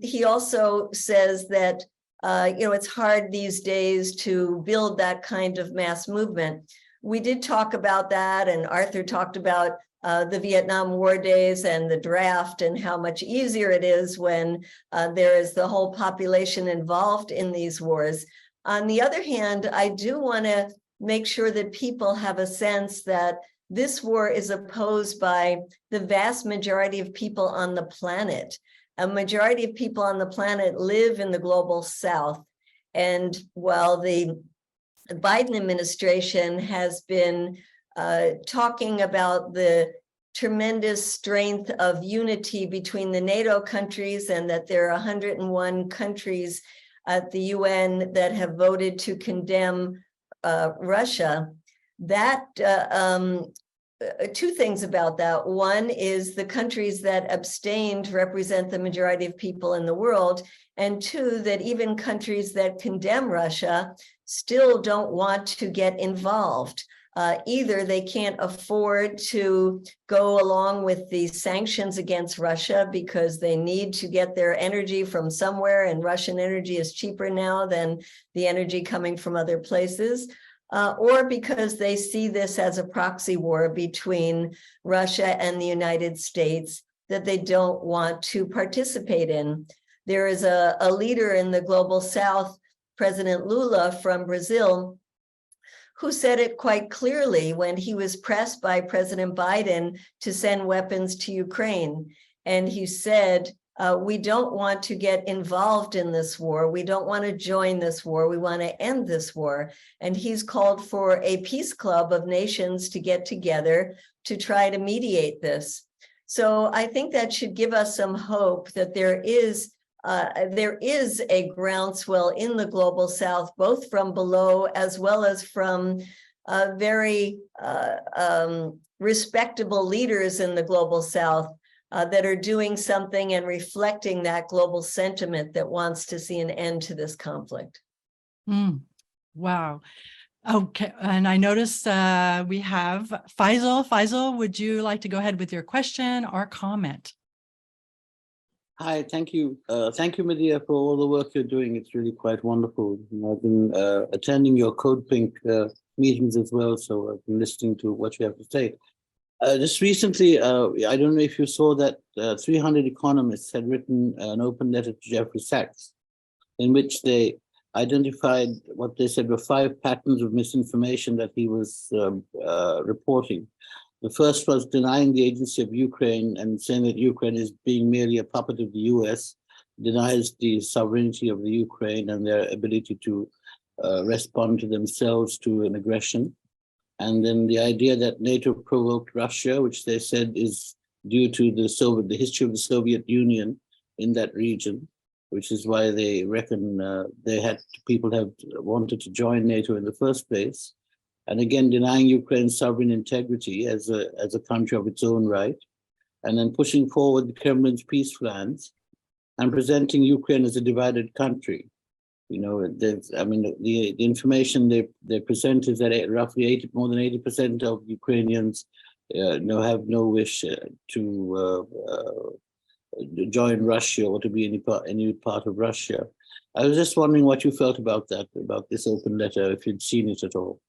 He also says that, it's hard these days to build that kind of mass movement. We did talk about that, and Arthur talked about the Vietnam War days and the draft and how much easier it is when there is the whole population involved in these wars. On the other hand, I do want to make sure that people have a sense that this war is opposed by the vast majority of people on the planet. A majority of people on the planet live in the global south. And while the Biden administration has been talking about the tremendous strength of unity between the NATO countries, and that there are 101 countries at the UN that have voted to condemn Russia, that 2 things about that. One is the countries that abstained represent the majority of people in the world. And 2, that even countries that condemn Russia still don't want to get involved. Either they can't afford to go along with the sanctions against Russia because they need to get their energy from somewhere, and Russian energy is cheaper now than the energy coming from other places, or because they see this as a proxy war between Russia and the United States that they don't want to participate in. There is a leader in the global south, President Lula from Brazil, who said it quite clearly when he was pressed by President Biden to send weapons to Ukraine. And he said, we don't want to get involved in this war. We don't want to join this war. We want to end this war. And he's called for a peace club of nations to get together to try to mediate this. So I think that should give us some hope that there is a groundswell in the global south, both from below as well as from very respectable leaders in the global South that are doing something and reflecting that global sentiment that wants to see an end to this conflict. Wow. Okay, and I noticed we have Faisal. Faisal, would you like to go ahead with your question or comment? Hi, thank you. Thank you, Medea, for all the work you're doing. It's really quite wonderful. I've been attending your CODEPINK meetings as well, so I've been listening to what you have to say. Just recently, I don't know if you saw that 300 economists had written an open letter to Jeffrey Sachs, in which they identified what they said were 5 patterns of misinformation that he was reporting. The first was denying the agency of Ukraine and saying that Ukraine is being merely a puppet of the US, denies the sovereignty of the Ukraine and their ability to respond to themselves to an aggression. And then the idea that NATO provoked Russia, which they said is due to the history of the Soviet Union in that region, which is why they reckon people have wanted to join NATO in the first place. And again, denying Ukraine's sovereign integrity as a country of its own right, and then pushing forward the Kremlin's peace plans and presenting Ukraine as a divided country. You know, the information they present is that roughly more than 80% of Ukrainians have no wish to join Russia or to be any part of Russia. I was just wondering what you felt about that, about this open letter, if you'd seen it at all.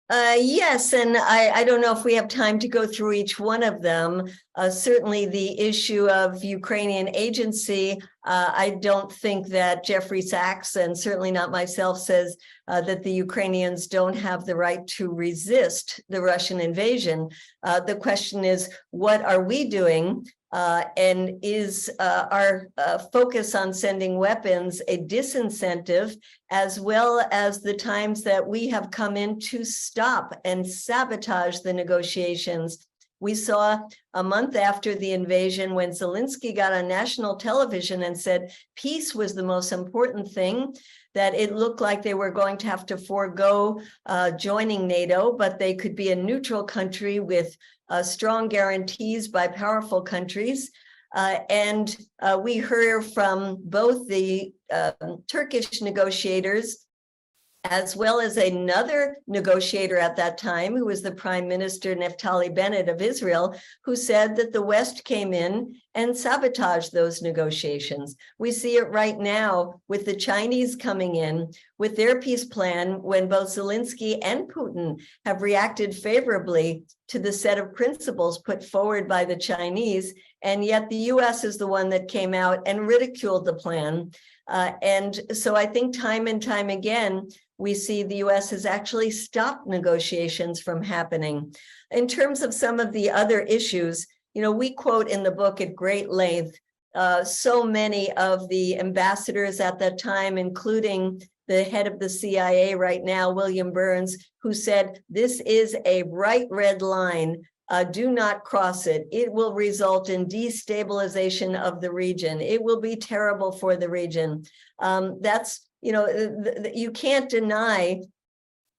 Yes, and I don't know if we have time to go through each one of them. Certainly the issue of Ukrainian agency, I don't think that Jeffrey Sachs, and certainly not myself, says that the Ukrainians don't have the right to resist the Russian invasion. The question is, what are we doing? And is our focus on sending weapons a disincentive, as well as the times that we have come in to stop and sabotage the negotiations? We saw a month after the invasion when Zelensky got on national television and said peace was the most important thing, that it looked like they were going to have to forego joining NATO, but they could be a neutral country with strong guarantees by powerful countries. And we heard from both the Turkish negotiators as well as another negotiator at that time, who was the Prime Minister Naftali Bennett of Israel, who said that the West came in and sabotaged those negotiations. We see it right now with the Chinese coming in with their peace plan, when both Zelensky and Putin have reacted favorably to the set of principles put forward by the Chinese, and yet the US is the one that came out and ridiculed the plan. And so I think time and time again, we see the US has actually stopped negotiations from happening. In terms of some of the other issues, you know, we quote in the book at great length so many of the ambassadors at that time, including the head of the CIA right now, William Burns, who said, this is a bright red line. Do not cross it. It will result in destabilization of the region. It will be terrible for the region. You can't deny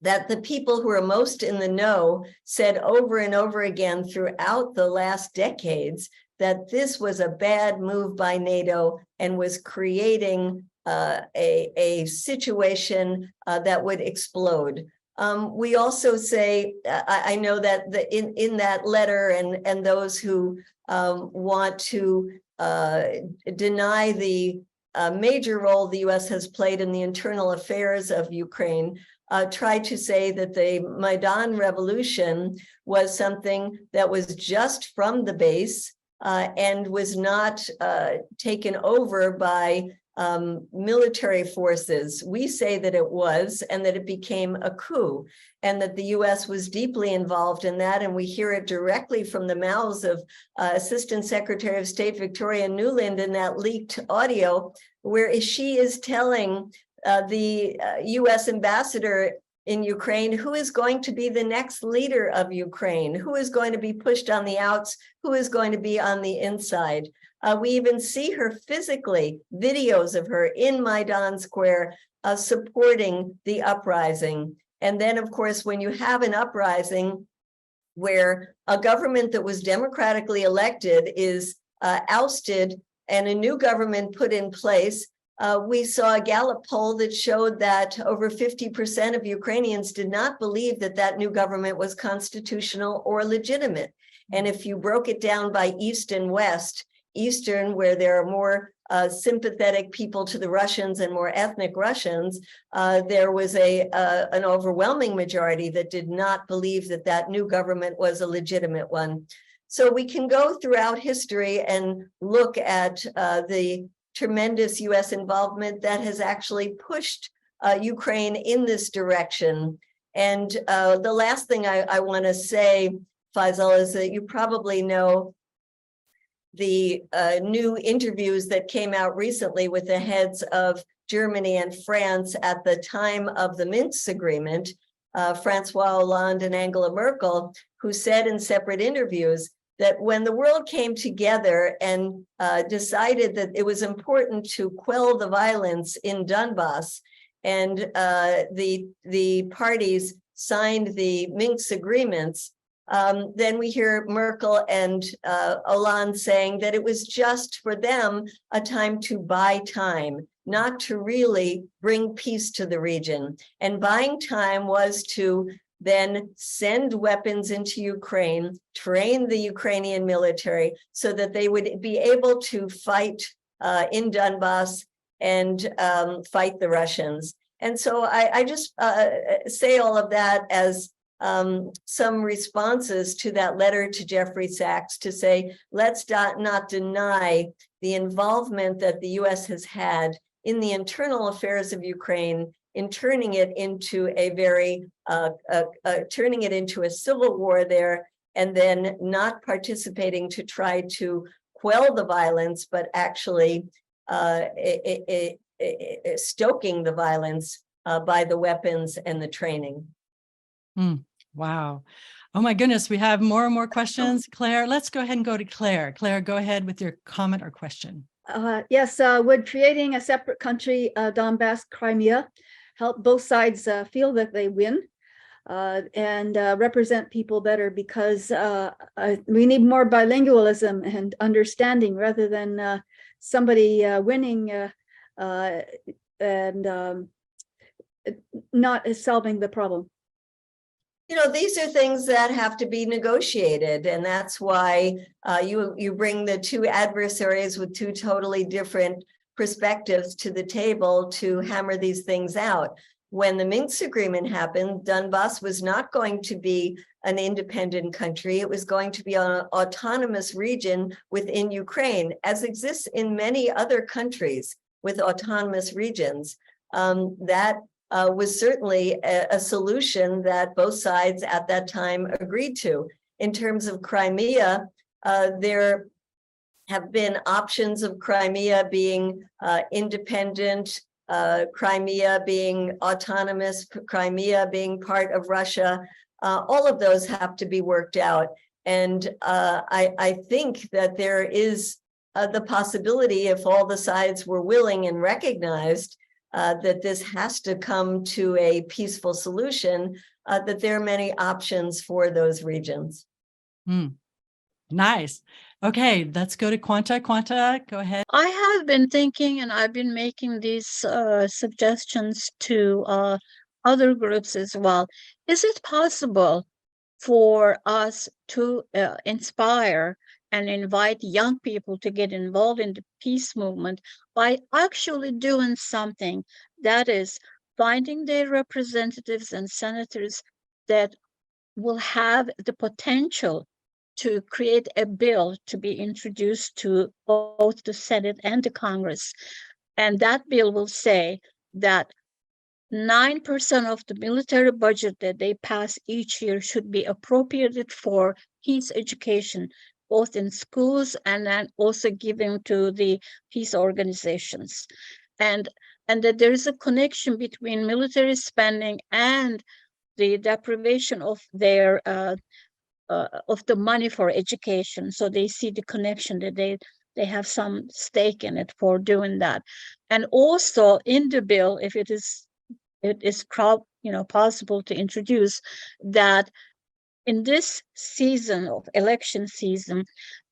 that the people who are most in the know said over and over again throughout the last decades that this was a bad move by NATO and was creating a situation that would explode. We also say, I know that in that letter, and those who want to deny the major role the US has played in the internal affairs of Ukraine, try to say that the Maidan revolution was something that was just from the base and was not taken over by military forces. We say that it was, and that it became a coup, and that the US was deeply involved in that. And we hear it directly from the mouths of Assistant Secretary of State Victoria Nuland in that leaked audio, where she is telling the US ambassador in Ukraine who is going to be the next leader of Ukraine, who is going to be pushed on the outs, who is going to be on the inside. We even see her physically, videos of her in Maidan Square supporting the uprising. And then, of course, when you have an uprising where a government that was democratically elected is ousted and a new government put in place, we saw a Gallup poll that showed that over 50% of Ukrainians did not believe that that new government was constitutional or legitimate. And if you broke it down by East and West, Eastern, where there are more sympathetic people to the Russians and more ethnic Russians, there was an overwhelming majority that did not believe that that new government was a legitimate one. So we can go throughout history and look at the tremendous US involvement that has actually pushed Ukraine in this direction. And the last thing I want to say, Faisal, is that you probably know the new interviews that came out recently with the heads of Germany and France at the time of the Minsk agreement, Francois Hollande and Angela Merkel, who said in separate interviews that when the world came together and decided that it was important to quell the violence in Donbass, and the parties signed the Minsk agreements, then we hear Merkel and Hollande saying that it was just for them a time to buy time, not to really bring peace to the region. And buying time was to then send weapons into Ukraine, train the Ukrainian military so that they would be able to fight in Donbass and fight the Russians. And so I just say all of that as some responses to that letter to Jeffrey Sachs to say, let's not deny the involvement that the US has had in the internal affairs of Ukraine, in turning it into a turning it into a civil war there, and then not participating to try to quell the violence, but actually stoking the violence by the weapons and the training. Wow. Oh my goodness, we have more and more questions. Claire, let's go ahead and go to Claire. Claire, go ahead with your comment or question. Yes, would creating a separate country, Donbass, Crimea, help both sides feel that they win and represent people better? Because we need more bilingualism and understanding rather than somebody winning and not solving the problem. You know, these are things that have to be negotiated, and that's why you bring the two adversaries with two totally different perspectives to the table to hammer these things out. When the Minsk agreement happened, Donbass was not going to be an independent country. It was going to be an autonomous region within Ukraine, as exists in many other countries with autonomous regions. That was certainly a solution that both sides at that time agreed to. In terms of Crimea, there have been options of Crimea being independent, Crimea being autonomous, Crimea being part of Russia. All of those have to be worked out. And I think that there is the possibility, if all the sides were willing and recognized that this has to come to a peaceful solution, that there are many options for those regions. Nice. Okay, let's go to Quanta. Quanta, go ahead. I have been thinking, and I've been making these suggestions to other groups as well. Is it possible for us to inspire and invite young people to get involved in the peace movement by actually doing something, that is finding their representatives and senators that will have the potential to create a bill to be introduced to both the Senate and the Congress. And that bill will say that 9% of the military budget that they pass each year should be appropriated for peace education, both in schools and then also given to the peace organizations. And that there is a connection between military spending and the deprivation of their of the money for education. So they see the connection, that they have some stake in it for doing that. And also in the bill, if it is possible to introduce, that in this season of election season,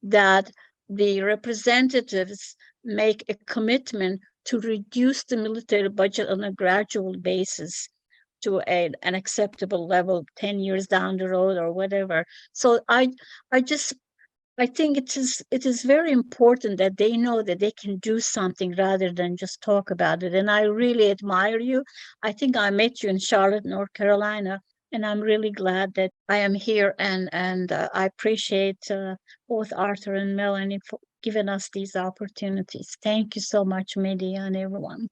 that the representatives make a commitment to reduce the military budget on a gradual basis to an acceptable level 10 years down the road or whatever. So I think it is very important that they know that they can do something rather than just talk about it. And I really admire you. I think I met you in Charlotte, North Carolina, and I'm really glad that I am here. And I appreciate both Arthur and Melanie for giving us these opportunities. Thank you so much, Medea and everyone.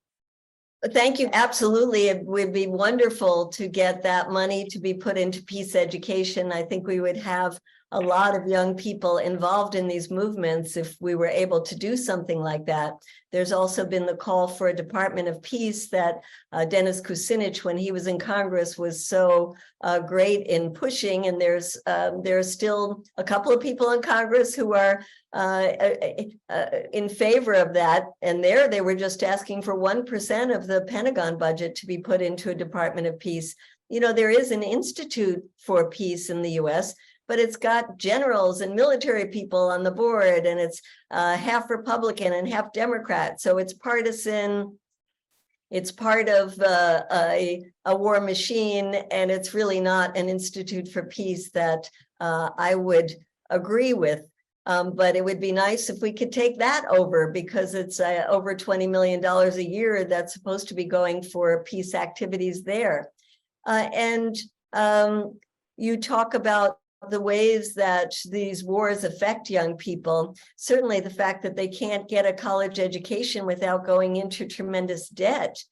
Thank you. Absolutely. It would be wonderful to get that money to be put into peace education. I think we would have a lot of young people involved in these movements if we were able to do something like that. There's also been the call for a Department of Peace that Dennis Kucinich, when he was in Congress, was so great in pushing. And there's still a couple of people in Congress who are in favor of that. And they were just asking for 1% of the Pentagon budget to be put into a Department of Peace. There is an Institute for Peace in the US, but it's got generals and military people on the board, and it's half Republican and half Democrat. So it's partisan. It's part of a war machine, and it's really not an Institute for Peace that I would agree with. But it would be nice if we could take that over, because it's over $20 million a year that's supposed to be going for peace activities there. And you talk about the ways that these wars affect young people. Certainly the fact that they can't get a college education without going into tremendous debt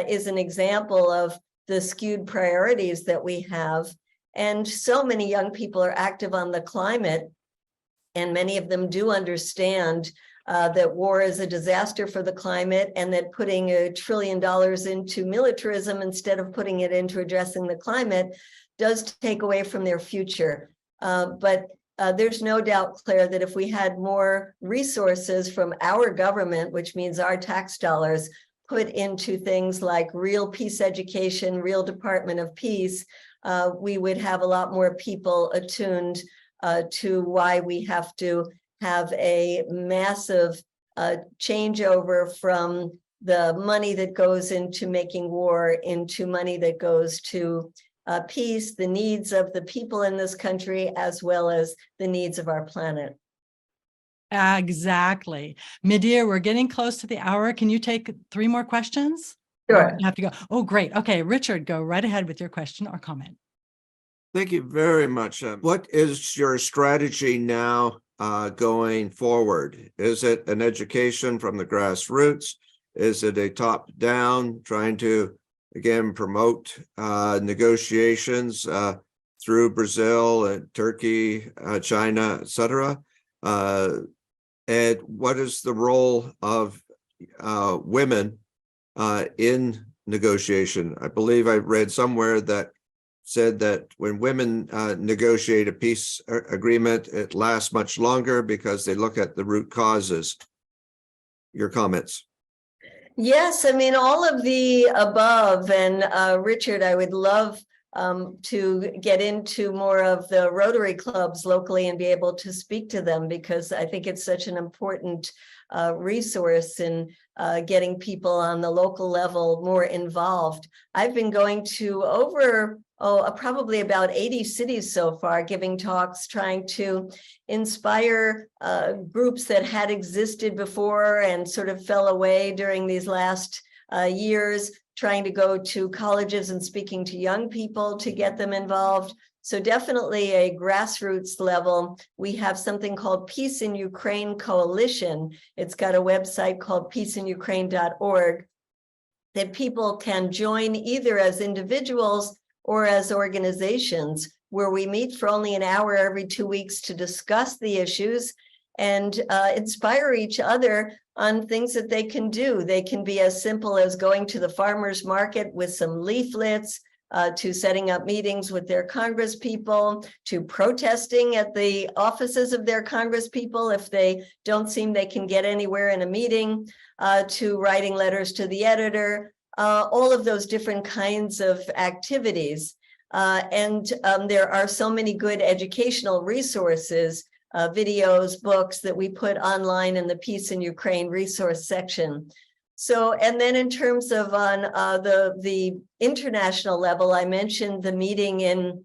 is an example of the skewed priorities that we have. And so many young people are active on the climate, and many of them do understand that war is a disaster for the climate, and that putting $1 trillion into militarism instead of putting it into addressing the climate does take away from their future. But there's no doubt, Claire, that if we had more resources from our government, which means our tax dollars, put into things like real peace education, real Department of Peace, we would have a lot more people attuned to why we have to have a massive changeover from the money that goes into making war into money that goes to peace, the needs of the people in this country, as well as the needs of our planet. Exactly. Medea, we're getting close to the hour. Can you take 3 more questions? Sure. You have to go. Oh, great. Okay, Richard, go right ahead with your question or comment. Thank you very much. What is your strategy now going forward? Is it an education from the grassroots? Is it a top-down, trying to, again, promote negotiations through Brazil and Turkey, China, et cetera? And what is the role of women in negotiation? I believe I read somewhere that said that when women negotiate a peace agreement, it lasts much longer because they look at the root causes. Your comments? Yes, I mean, all of the above. And Richard, I would love to get into more of the Rotary clubs locally and be able to speak to them, because I think it's such an important resource in getting people on the local level more involved. I've been going to over probably about 80 cities so far, giving talks, trying to inspire groups that had existed before and sort of fell away during these last years, trying to go to colleges and speaking to young people to get them involved. So definitely a grassroots level. We have something called Peace in Ukraine Coalition. It's got a website called peaceinukraine.org that people can join either as individuals or as organizations, where we meet for only an hour every 2 weeks to discuss the issues and inspire each other on things that they can do. They can be as simple as going to the farmers market with some leaflets, to setting up meetings with their Congress people, to protesting at the offices of their Congress people if they don't seem they can get anywhere in a meeting, to writing letters to the editor, all of those different kinds of activities. There are so many good educational resources, videos, books that we put online in the Peace in Ukraine resource section. So, and then in terms of on the international level, I mentioned the meeting in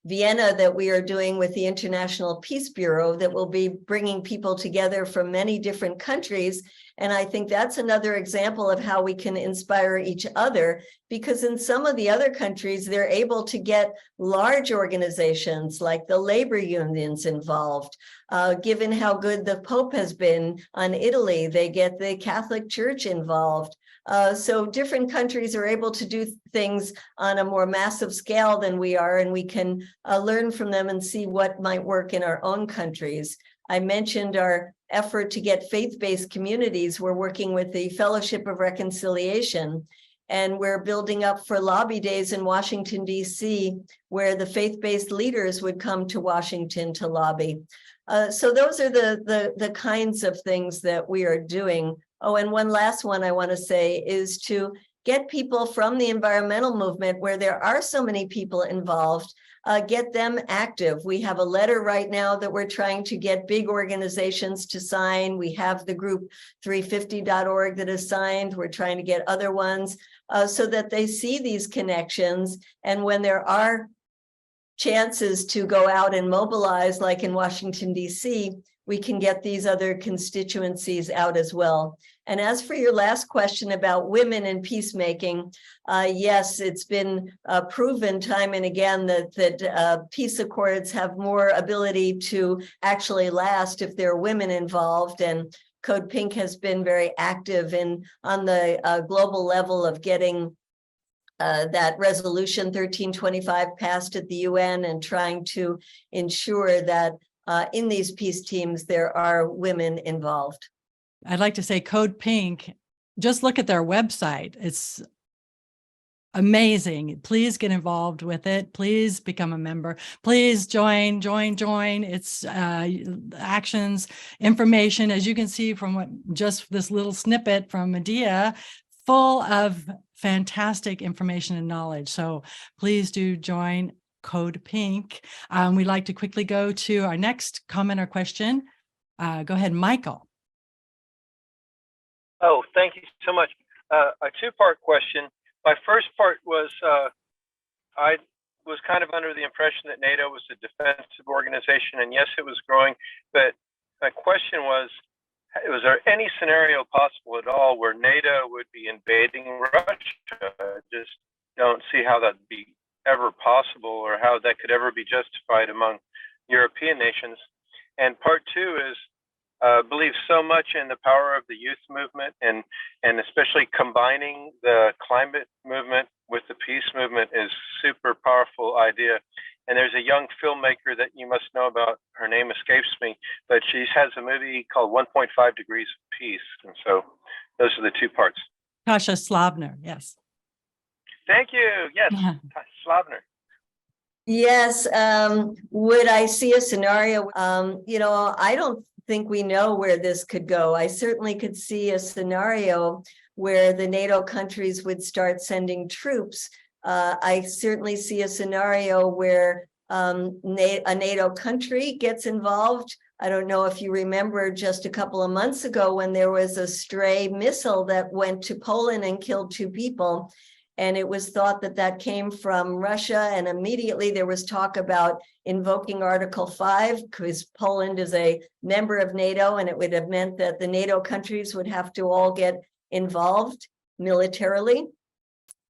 Vienna that we are doing with the International Peace Bureau that will be bringing people together from many different countries. And I think that's another example of how we can inspire each other, because in some of the other countries, they're able to get large organizations like the labor unions involved. Given how good the Pope has been on Italy, they get the Catholic Church involved. So different countries are able to do things on a more massive scale than we are, and we can learn from them and see what might work in our own countries. I mentioned our effort to get faith-based communities. We're working with the Fellowship of Reconciliation, and we're building up for lobby days in Washington, D.C., where the faith-based leaders would come to Washington to lobby. So those are the kinds of things that we are doing. Oh, and one last one I want to say is to get people from the environmental movement, where there are so many people involved, get them active. We have a letter right now that we're trying to get big organizations to sign. We have the group 350.org that is signed. We're trying to get other ones so that they see these connections. And when there are chances to go out and mobilize, like in Washington, D.C., we can get these other constituencies out as well. And as for your last question about women in peacemaking, yes, it's been proven time and again that peace accords have more ability to actually last if there are women involved. And CODEPINK has been very active on the global level of getting that resolution 1325 passed at the UN and trying to ensure that in these peace teams, there are women involved. I'd like to say CODEPINK, just look at their website. It's amazing. Please get involved with it. Please become a member. Please join. It's actions, information, as you can see from what just this little snippet from Medea, full of fantastic information and knowledge. So please do join CODEPINK. We'd like to quickly go to our next comment or question. Go ahead, Michael. Oh, thank you so much. A two-part question. My first part was, I was kind of under the impression that NATO was a defensive organization, and yes, it was growing, but my question was there any scenario possible at all where NATO would be invading Russia? I just don't see how that'd be ever possible or how that could ever be justified among European nations. And part two is, believe so much in the power of the youth movement and especially combining the climate movement with the peace movement is super powerful idea. And there's a young filmmaker that you must know about. Her name escapes me, but she has a movie called 1.5 Degrees of Peace. And so those are the two parts. Tasha Slavner, yes. Thank you. Yes, Slavner. Yes. Would I see a scenario? I don't think we know where this could go. I certainly could see a scenario where the NATO countries would start sending troops. I certainly see a scenario where a NATO country gets involved. I don't know if you remember just a couple of months ago when there was a stray missile that went to Poland and killed 2 people. And it was thought that that came from Russia. And immediately there was talk about invoking Article 5 because Poland is a member of NATO, and it would have meant that the NATO countries would have to all get involved militarily.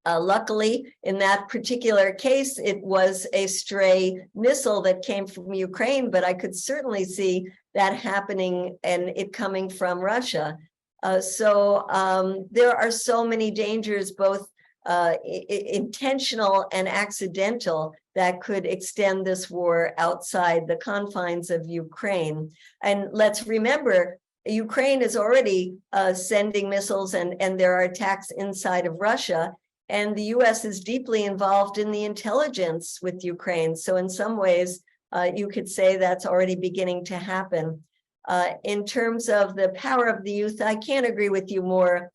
Luckily, in that particular case, it was a stray missile that came from Ukraine, but I could certainly see that happening and it coming from Russia. So there are so many dangers, both intentional and accidental, that could extend this war outside the confines of Ukraine. And let's remember, Ukraine is already sending missiles and there are attacks inside of Russia. And the US is deeply involved in the intelligence with Ukraine. So in some ways, you could say that's already beginning to happen. In terms of the power of the youth, I can't agree with you more.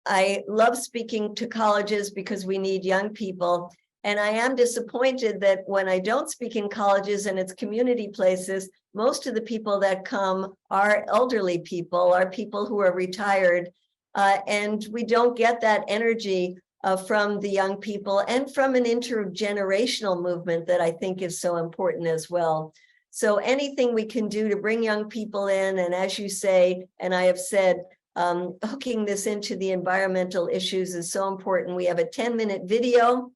I love speaking to colleges because we need young people. And I am disappointed that when I don't speak in colleges and it's community places, most of the people that come are elderly people, are people who are retired. And we don't get that energy from the young people and from an intergenerational movement that I think is so important as well. So anything we can do to bring young people in, and as you say, and I have said, hooking this into the environmental issues is so important. We have a 10-minute video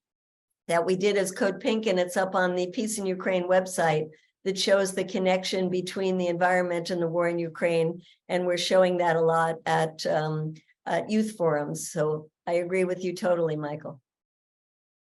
that we did as CODEPINK, and it's up on the Peace in Ukraine website that shows the connection between the environment and the war in Ukraine. And we're showing that a lot at youth forums. So I agree with you totally, Michael.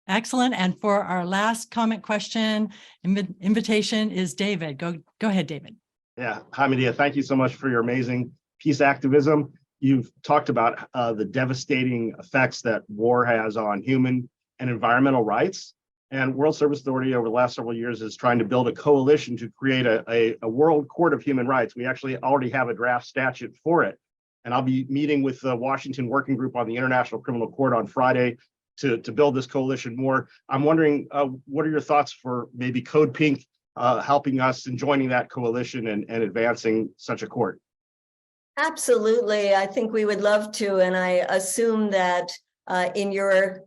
Excellent. And for our last comment question, invitation is David. Go ahead, David. Yeah. Hi, Medea. Thank you so much for your amazing peace activism. You've talked about the devastating effects that war has on human and environmental rights. And World Service Authority over the last several years is trying to build a coalition to create a world court of human rights. We actually already have a draft statute for it. And I'll be meeting with the Washington Working Group on the International Criminal Court on Friday to build this coalition more. I'm wondering, what are your thoughts for maybe CODEPINK helping us and joining that coalition and advancing such a court? Absolutely. I think we would love to. And I assume that in your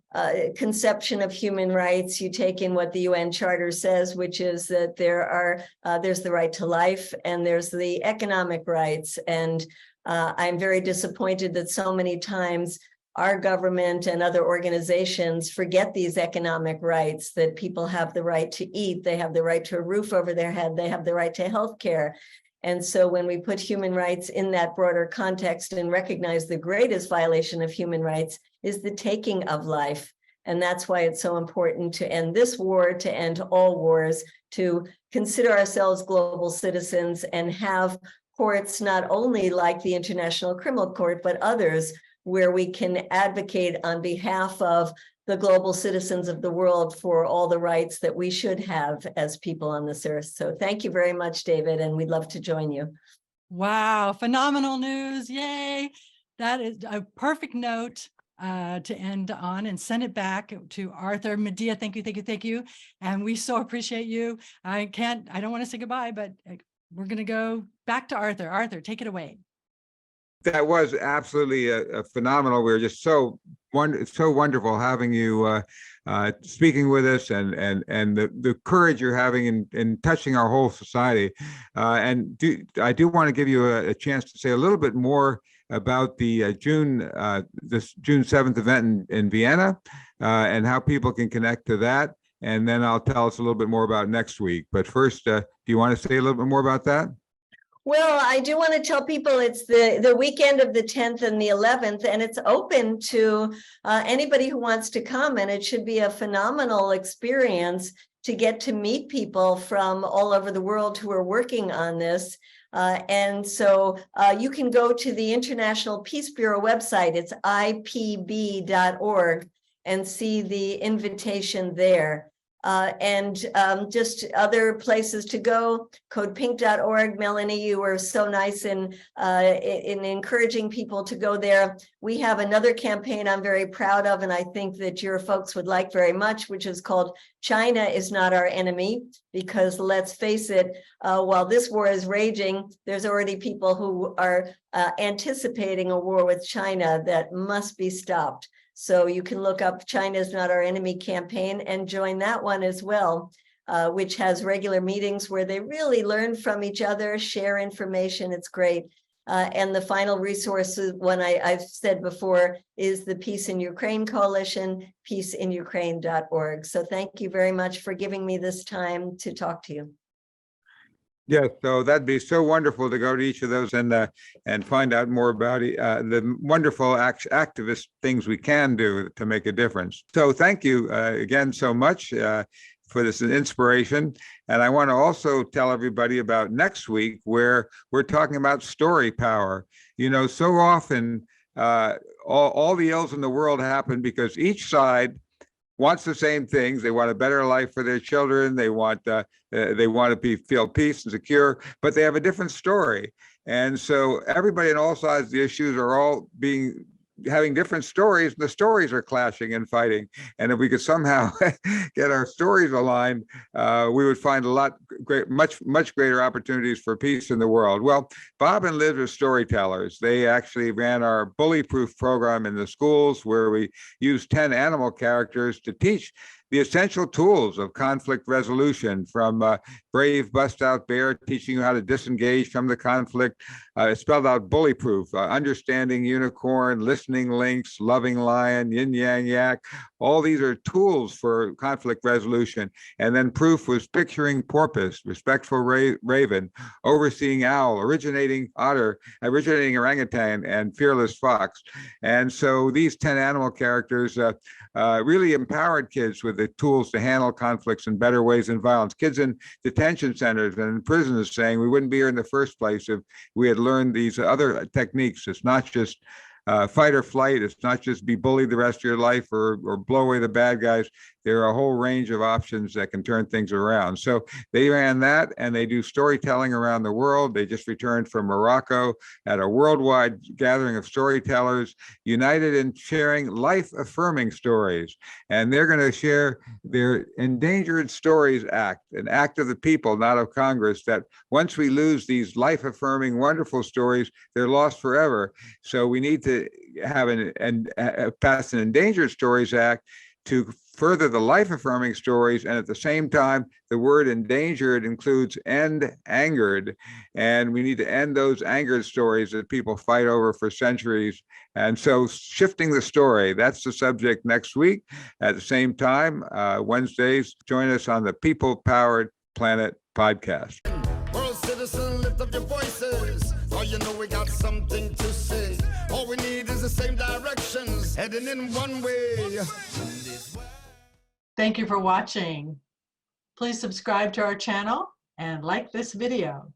conception of human rights, you take in what the UN Charter says, which is that there's the right to life and there's the economic rights. And I'm very disappointed that so many times our government and other organizations forget these economic rights, that people have the right to eat, they have the right to a roof over their head, they have the right to health care. And so when we put human rights in that broader context and recognize the greatest violation of human rights is the taking of life. And that's why it's so important to end this war, to end all wars, to consider ourselves global citizens and have courts not only like the International Criminal Court, but others where we can advocate on behalf of the global citizens of the world for all the rights that we should have as people on this earth. So thank you very much, David, and we'd love to join you. Wow, phenomenal news. Yay. That is a perfect note to end on and send it back to Arthur. Medea, thank you. And we so appreciate you. I don't want to say goodbye, but we're going to go back to Arthur. Arthur, take it away. That was absolutely a phenomenal. We were just so wonderful having you speaking with us, and the courage you're having in touching our whole society. I do want to give you a chance to say a little bit more about the June 7th event in Vienna and how people can connect to that. And then I'll tell us a little bit more about next week. But first, do you want to say a little bit more about that? Well, I do want to tell people it's the weekend of the 10th and the 11th, and it's open to anybody who wants to come. And it should be a phenomenal experience to get to meet people from all over the world who are working on this. And so you can go to the International Peace Bureau website. It's ipb.org and see the invitation there. And just other places to go, codepink.org. Melanie, you were so nice in encouraging people to go there. We have another campaign I'm very proud of, and I think that your folks would like very much, which is called China is Not Our Enemy, because let's face it, while this war is raging, there's already people who are anticipating a war with China that must be stopped. So you can look up China's Not Our Enemy campaign and join that one as well, which has regular meetings where they really learn from each other, share information. It's great. And the final resources, one I've said before, is the Peace in Ukraine Coalition, peaceinukraine.org. So thank you very much for giving me this time to talk to you. Yes, so that'd be so wonderful to go to each of those and find out more about the wonderful activist things we can do to make a difference. So thank you again so much for this inspiration. And I want to also tell everybody about next week, where we're talking about story power. You know, so often all the ills in the world happen because each side wants the same things. They want a better life for their children. They want to feel peace and secure, but they have a different story. And so everybody on all sides of the issues are all being having different stories, and the stories are clashing and fighting. And if we could somehow get our stories aligned, we would find a lot much greater opportunities for peace in the world. Well, Bob and Liz are storytellers. They actually ran our bully proof program in the schools, where we used 10 animal characters to teach the essential tools of conflict resolution, from brave bust out bear teaching you how to disengage from the conflict. It's spelled out bully proof, understanding unicorn, listening lynx, loving lion, yin yang yak. All these are tools for conflict resolution. And then proof was picturing porpoise, respectful raven, overseeing owl, originating otter, originating orangutan, and fearless fox. And so these 10 animal characters really empowered kids with the tools to handle conflicts in better ways than violence. Kids in detention centers and in prisons saying we wouldn't be here in the first place if we had learned these other techniques. It's not just fight or flight. It's not just be bullied the rest of your life or blow away the bad guys. There are a whole range of options that can turn things around. So they ran that, and they do storytelling around the world. They just returned from Morocco at a worldwide gathering of storytellers united in sharing life-affirming stories. And they're going to share their Endangered Stories Act, an act of the people, not of Congress, that once we lose these life-affirming, wonderful stories, they're lost forever. So we need to have pass an Endangered Stories Act to further the life-affirming stories, and at the same time, the word endangered includes end angered, and we need to end those angered stories that people fight over for centuries. And so shifting the story, that's the subject next week. At the same time, Wednesdays, join us on the People Powered Planet podcast. World citizen, lift up your voices. Oh, you know we got something to say. All we need is the same directions, heading in one way. Thank you for watching. Please subscribe to our channel and like this video.